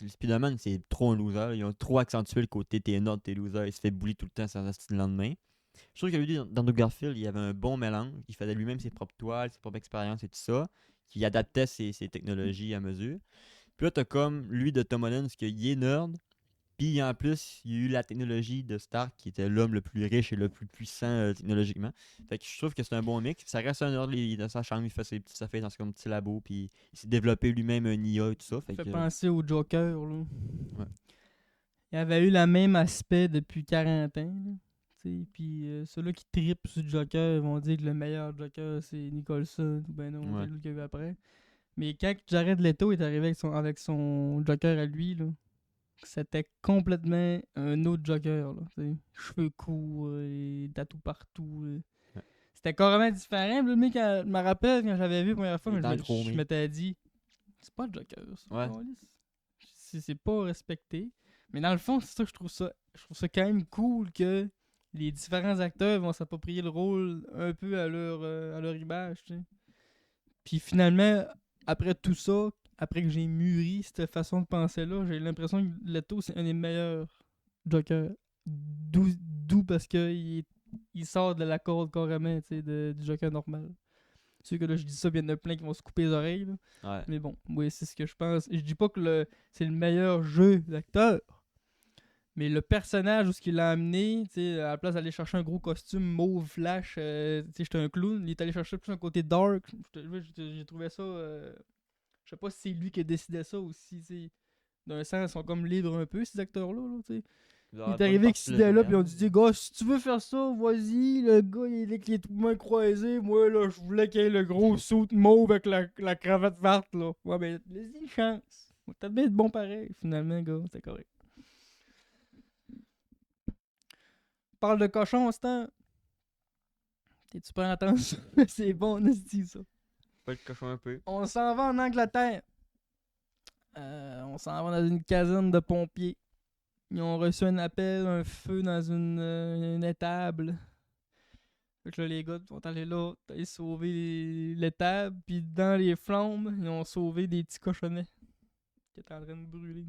le Spider-Man, c'est trop un loser. Ils ont trop accentué le côté t'es nerd, t'es loser. Il se fait bully tout le temps sans le lendemain. Je trouve que lui, dans Andrew Garfield, il y avait un bon mélange. Il faisait lui-même ses propres toiles, ses propres expériences et tout ça. Qui adaptait ses technologies à mesure. Puis là, t'as comme lui de Tom Holland, parce qu'il est nerd. Puis en plus, il y a eu la technologie de Stark, qui était l'homme le plus riche et le plus puissant technologiquement. Fait que je trouve que c'est un bon mix. Ça reste un nerd, il est dans sa chambre, il fait ses petites affaires dans son petit labo. Puis il s'est développé lui-même un IA et tout ça. Ça fait penser au Joker. Là. Ouais. Il avait eu le même aspect depuis 40 ans. Là. Puis ceux-là qui trippent sur le Joker vont dire que le meilleur Joker c'est Nicholson. Ou ben non, Ouais. c'est lui qu'il y a eu après. Mais quand Jared Leto est arrivé avec son Joker à lui, là, c'était complètement un autre Joker. Là, t'sais. Cheveux courts, et tatou partout. Là. Ouais. C'était carrément différent. Le mec, je me rappelle quand j'avais vu la première fois, Il est je enchromé. m'étais dit, c'est pas le Joker. Ça, Ouais. c'est pas respecté. Mais dans le fond, c'est ça que je trouve ça quand même cool que les différents acteurs vont s'approprier le rôle un peu à leur image. T'sais. Puis finalement, après tout ça, après que j'ai mûri cette façon de penser-là, j'ai l'impression que Leto, c'est un des meilleurs Joker. D'où parce qu'il il sort de la corde carrément du Joker normal. C'est sûr que là, je dis ça, puis il y en a plein qui vont se couper les oreilles. Là. Ouais. Mais bon, oui, c'est ce que je pense. Je dis pas que c'est le meilleur jeu d'acteur. Mais le personnage, où ce qu'il l'a amené, à la place d'aller chercher un gros costume mauve flash, j'étais un clown, il est allé chercher plus un côté dark. J'ai trouvé ça. Je sais pas si c'est lui qui a décidé ça ou si, d'un sens, ils sont comme libres un peu, ces acteurs-là. Là, il est arrivé avec cette idée-là, puis on dit, gars, si tu veux faire ça, vas-y. Le gars, il est avec les mains croisées. Moi, là, je voulais qu'il y ait le gros suit mauve avec la cravate verte, là. Ouais, ben, laisse-y une chance. T'as bien être bon pareil, finalement, gars, c'était correct. Parle de cochon, c'est un. T'es-tu prêt à entendre ça? C'est bon, on a dit ça. Pas le cochon un peu. On s'en va en Angleterre. On s'en va dans une caserne de pompiers. Ils ont reçu un appel, un feu dans une étable. Fait que là, les gars vont aller là, aller sauver l'étable. Puis dans les flammes, ils ont sauvé des petits cochonnets qui étaient en train de brûler.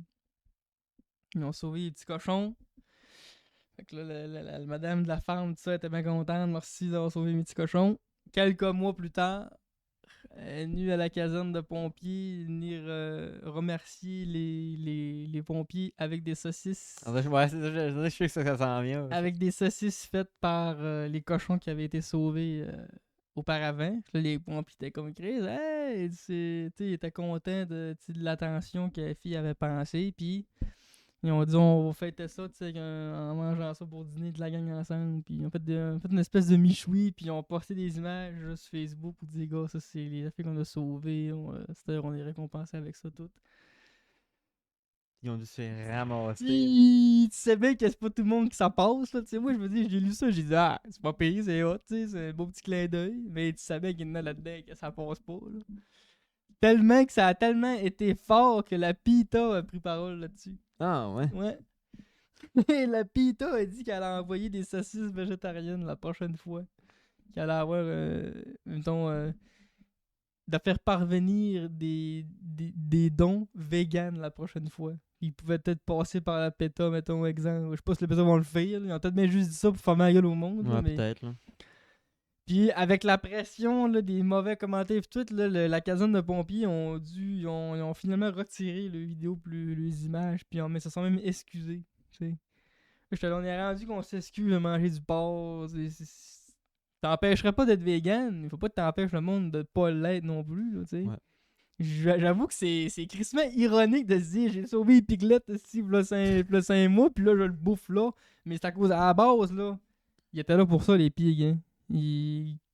Ils ont sauvé les petits cochons. Fait que là, la madame de la ferme, tout ça, était bien contente. Merci d'avoir sauvé mes petits cochons. Quelques mois plus tard, elle est venue à la caserne de pompiers venir remercier les pompiers avec des saucisses. Ouais, c'est ça, je sais que ça s'en vient. Avec des saucisses faites par les cochons qui avaient été sauvés auparavant. Là, les pompiers étaient comme Chris. Hey! Ils étaient contents de l'attention que la fille avait pensé. Puis ils ont dit on va fêter ça en mangeant ça pour dîner de la gang ensemble. Puis ils ont fait une espèce de michoui. Puis ils ont posté des images sur Facebook pour dire gars, ça c'est les filles qu'on a sauvées. C'est-à-dire on est récompensé avec ça tout. Ils ont dû se faire ramasser. Puis, tu sais bien que c'est pas tout le monde qui s'en passe. Là, moi, je me dis, j'ai lu ça, j'ai dit, ah, c'est pas payé, c'est hot, c'est un beau petit clin d'œil. Mais tu savais qu'il y en a là-dedans que ça passe pas. Là. Tellement que ça a tellement été fort que la PETA a pris parole là-dessus. Ah, ouais. Ouais. Et la PETA a dit qu'elle a envoyé des saucisses végétariennes la prochaine fois. Qu'elle allait avoir, mettons, de faire parvenir des dons véganes la prochaine fois. Ils pouvaient peut-être passer par la PETA, mettons, exemple. Je sais pas si les PETA vont le faire. Là. Ils ont peut-être bien juste dit ça pour faire ma gueule au monde. Ouais, là, mais... peut-être, là. Puis avec la pression là, des mauvais commentaires et tout, là, la caserne de pompiers ils ont finalement retiré le vidéo plus les images, puis mais ça sont même excusés. J'étais là, on est rendu qu'on s'excuse de manger du porc. T'empêcherais pas d'être vegan, il faut pas que t'empêches le monde de pas l'être non plus, là, tu sais. Ouais. J'avoue que c'est crissement ironique de se dire j'ai sauvé les piglettes ici v'là 5 mois, puis là je le bouffe là. Mais c'est à cause, à la base, là, ils étaient là pour ça, les pigs, hein.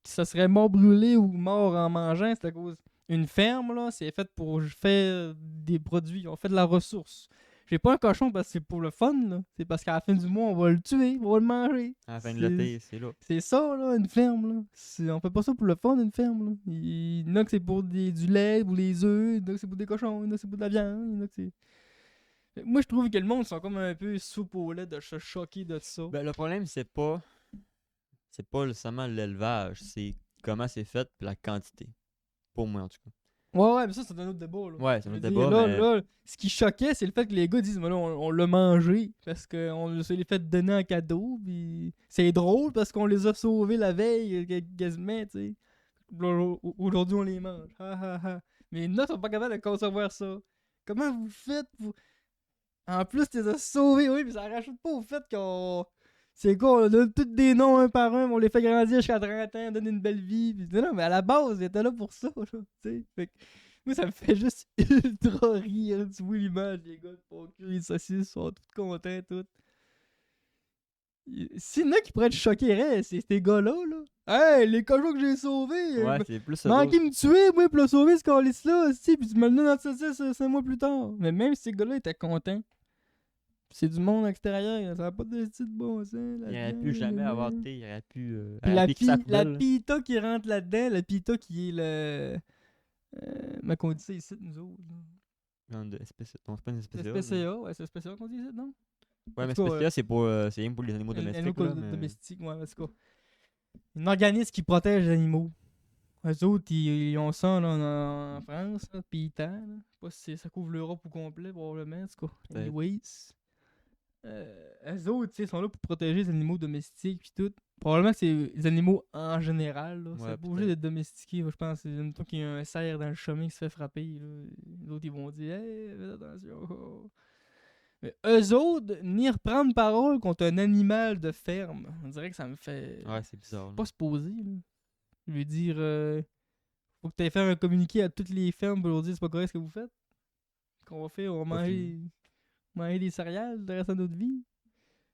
Ça serait mort brûlé ou mort en mangeant, c'est à cause. Une ferme, là, c'est fait pour faire des produits, on fait de la ressource. J'ai pas un cochon parce que c'est pour le fun, là. C'est parce qu'à la fin du mois, on va le tuer, on va le manger. À la fin de l'été, c'est là. C'est ça, là, une ferme, là. On fait pas ça pour le fun, une ferme, là. Il y en a que c'est pour du lait, pour les œufs, il y en a que c'est pour des cochons, il y en a que c'est pour de la viande, il y en a que c'est... Moi, je trouve que le monde sont comme un peu soupe au lait de se choquer de ça. Ben, le problème, c'est pas seulement l'élevage, c'est comment c'est fait pis la quantité. Pour moi, en tout cas. Ouais, mais ça, c'est un autre débat, là. Ouais, c'est un Je autre veux débat, dire, mais... là, ce qui choquait, c'est le fait que les gars disent, mais là, on l'a mangé parce qu'on se les fait donner en cadeau, puis c'est drôle parce qu'on les a sauvés la veille, quasiment, tu sais. Aujourd'hui, on les mange. Ha, ha, ha. Mais nous, on sont pas capables de concevoir ça. Comment vous faites pour... En plus, tu les as sauvés, oui, mais ça rajoute pas au fait qu'on... C'est quoi, on donne tous des noms un par un, on les fait grandir jusqu'à 30 ans, on donne une belle vie. Pis, non, mais à la base, ils étaient là pour ça, là, tu sais. Fait que, moi, ça me fait juste ultra rire. Tu vois l'image, les gars de poker, les saucisses sont tous contents, tout. S'il y en a qui pourraient être choqués, c'est ces gars-là, là. Hey, les cochons que j'ai sauvés! Ouais, c'est plus ça. Manqué me tuer, moi, pour le sauver, ce calice-là, aussi, pis tu me le donnes dans le saucisse 5 mois plus tard. Mais même si ces gars-là étaient contents. C'est du monde extérieur, ça n'a pas de style de bon sens. Il aurait pu jamais avoir été, il aurait pu... Puis aurait pu que ça la poubelle, là. PETA qui rentre là-dedans, la PETA qui est le. Comment on dit ça ici, nous autres? Non, c'est pas une C'est SPCA. SPCA, ouais, c'est SPCA qu'on dit ici, non? Ouais, mais En tout cas, SPCA, c'est rien pour les animaux domestiques, là, mais... domestique, ouais, en tout cas. Un organisme qui protège les animaux. Eux autres, ils ont ça là, en France, là, PETA. Là. Je sais pas si ça couvre l'Europe au complet, probablement, en tout cas. Peut-être. Anyways. Eux autres, tu sais, sont là pour protéger les animaux domestiques puis tout. Probablement que c'est les animaux en général, là. Ouais, C'est pas obligé d'être domestiqué, je pense. C'est une fois qu'il y a un cerf dans le chemin qui se fait frapper, là. Les autres, ils vont dire « Hey, fais attention! » Mais eux autres, venir prendre parole contre un animal de ferme, on dirait que ça me fait... Ouais, c'est bizarre. pas se poser, là. Je veux dire... faut que tu ailles faire un communiqué à toutes les fermes pour leur dire « C'est pas correct ce que vous faites. » Qu'on va faire, on va manger des céréales le reste de notre vie.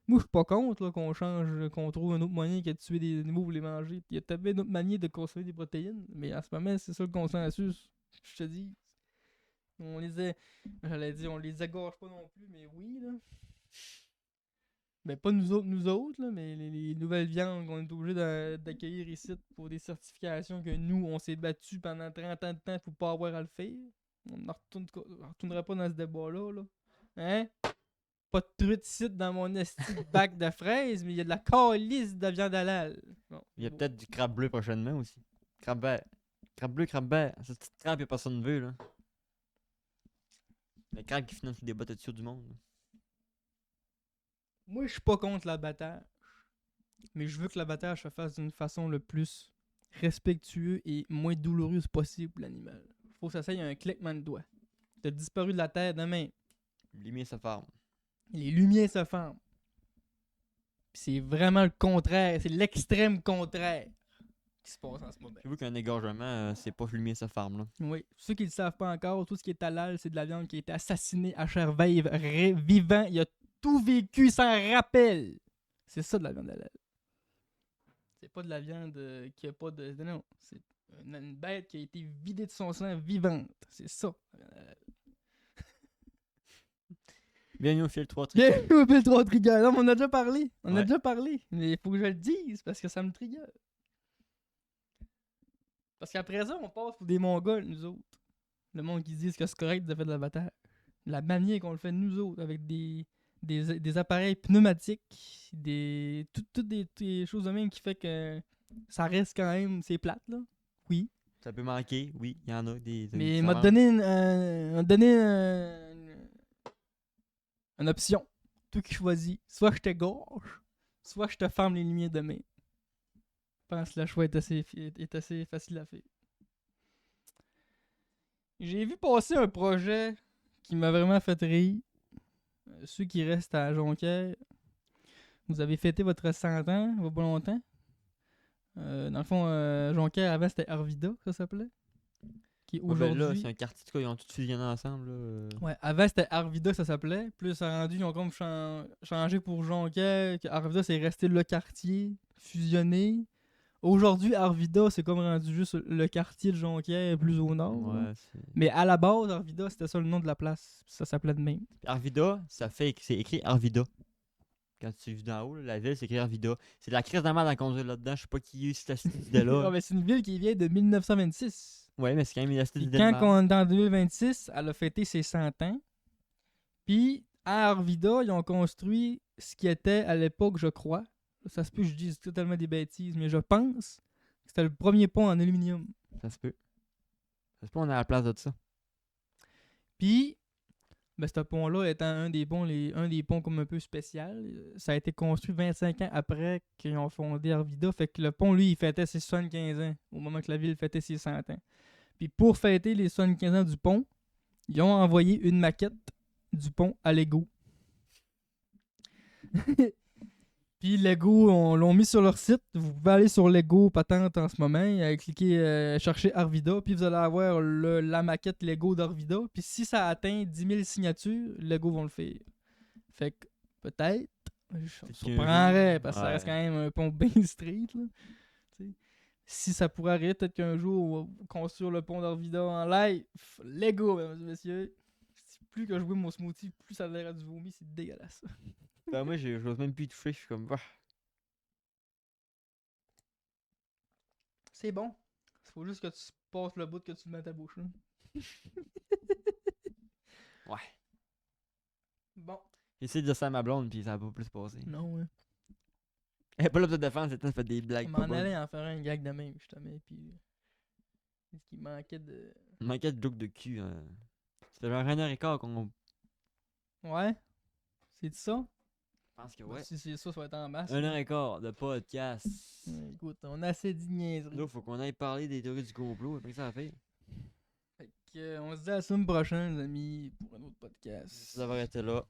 Moi, je suis pas contre là, qu'on trouve un autre moyen que de tuer des animaux pour les manger. Il y a peut-être une autre manière de consommer des protéines, mais en ce moment, c'est ça le consensus. Je te dis. On les égorge pas non plus, mais oui, là. Ben, pas nous autres, là, mais les nouvelles viandes qu'on est obligé d'accueillir ici pour des certifications que nous, on s'est battu pendant 30 ans de temps pour pas avoir à le faire. On ne retournerait pas dans ce débat-là, là. Hein? Pas de truite ici dans mon esti de bac de fraises, mais il y a de la calice de viande halal. Bon. Il y a peut-être du crabe bleu prochainement aussi. Crabe vert. Crabe bleu, crabe vert. Cette petite crabe que personne ne veut, là. Le crabe qui finance des bottes dessus du monde. Là. Moi, je suis pas contre l'abattage. Mais je veux que l'abattage se fasse d'une façon le plus respectueuse et moins douloureuse possible pour l'animal. Faut que ça soit un claquement de doigts. T'as disparu de la terre demain. Lumière se forme. Les lumières se forment. Puis c'est vraiment le contraire. C'est l'extrême contraire qui se passe en ce moment. J'avoue qu'un égorgement, c'est pas lumière se forme, là. Oui. Ceux qui ne le savent pas encore, tout ce qui est halal, c'est de la viande qui a été assassinée à chair vivant. Il a tout vécu sans rappel. C'est ça de la viande halal. C'est pas de la viande qui a pas de... Non, c'est une bête qui a été vidée de son sang vivante. C'est ça, la viande halal. Bienvenue au fil 3 trigger. Bienvenue au fil 3 trigger. Non, mais on a déjà parlé. On a déjà parlé. Mais il faut que je le dise parce que ça me trigger. Parce qu'après ça, on passe pour des Mongols, nous autres. Le monde qui dit que c'est correct de faire de l'abattage. La manière qu'on le fait nous autres, avec des appareils pneumatiques, toutes des choses de même qui fait que ça reste quand même, c'est plate, là. Oui. Ça peut manquer, oui, il y en a des Mais il ça m'a manque. donné une option. Toi qui choisis. Soit je te gorge, soit je te ferme les lumières de main. Je pense que le choix est assez facile à faire. J'ai vu passer un projet qui m'a vraiment fait rire. Ceux qui restent à Jonquière, vous avez fêté votre 100 ans, il y a pas longtemps. Dans le fond, Jonquière, avant, c'était Arvida, ça s'appelait. Qui Ouais, ben là, aujourd'hui... c'est un quartier, en tout cas, ils ont tous fusionné ensemble, là. Ouais, avant, c'était Arvida, ça s'appelait. Puis ça a rendu, ils ont comme changé pour Jonquière, que Arvida, c'est resté le quartier, fusionné. Aujourd'hui, Arvida, c'est comme rendu juste le quartier de Jonquière, plus au nord. Là. Ouais, c'est... Mais à la base, Arvida, c'était ça le nom de la place. Ça s'appelait de même. Puis Arvida, c'est écrit Arvida. Quand tu vis d'en haut, là, la ville, c'est écrit Arvida. C'est de la crise de merde à conduire là-dedans. Je sais pas qui a eu cette idée-là. Ah, mais c'est une ville qui vient de 1926. Ouais, mais c'est quand même une Puis idée de quand merde. on est en 2026, elle a fêté ses 100 ans. Puis à Arvida, ils ont construit ce qui était à l'époque, je crois. Ça se peut que je dise totalement des bêtises, mais je pense que c'était le premier pont en aluminium. Ça se peut. Ça se peut, on est à la place de ça. Puis, ben, ce pont-là étant un des ponts comme un peu spécial, ça a été construit 25 ans après qu'ils ont fondé Arvida. Fait que le pont, lui, il fêtait ses 75 ans au moment que la ville fêtait ses 100 ans. Puis pour fêter les 75 ans du pont, ils ont envoyé une maquette du pont à Lego. Puis Lego, on l'ont mis sur leur site. Vous pouvez aller sur Lego Patente en ce moment, cliquer chercher Arvida, puis vous allez avoir la maquette Lego d'Arvida. Puis si ça atteint 10 000 signatures, Lego vont le faire. Fait que peut-être, je me Peut-être surprendrais, qu'un jour, parce que ça reste ouais. quand même un pont bien street. Là. T'sais. Si ça pourrait arriver, peut-être qu'un jour, on va construire le pont d'Arvida en live. Lego, mesdames et messieurs. Plus que je bois mon smoothie, plus ça a l'air à du vomi, c'est dégueulasse. Ben, moi, j'ose même plus y toucher. Je suis comme, bah. C'est bon. Il faut juste que tu passes le bout que tu le mets à ta bouche. Là. Ouais. Bon. J'ai essayé de dire ça à ma blonde, puis ça a pas plus passé. Non, ouais. Elle est pas là pour te défendre, c'est toi, ça fait des blagues. Je Pas m'en bonnes. allais en faire un gag de même, justement. Puis. Ce qui manquait de. Il manquait de joke de cul. Ça fait genre 1h15 qu'on. Ouais. C'est ça? Je pense que Ben, ouais. si c'est ça, ça va être en masse. 1h15 de podcast. Ouais, écoute, on a assez dit de niaiseries. Là, faut qu'on aille parler des théories du complot. Après ça, à faire. Fait que, on se dit à la semaine prochaine, les amis, pour un autre podcast. Ça va arrêter là.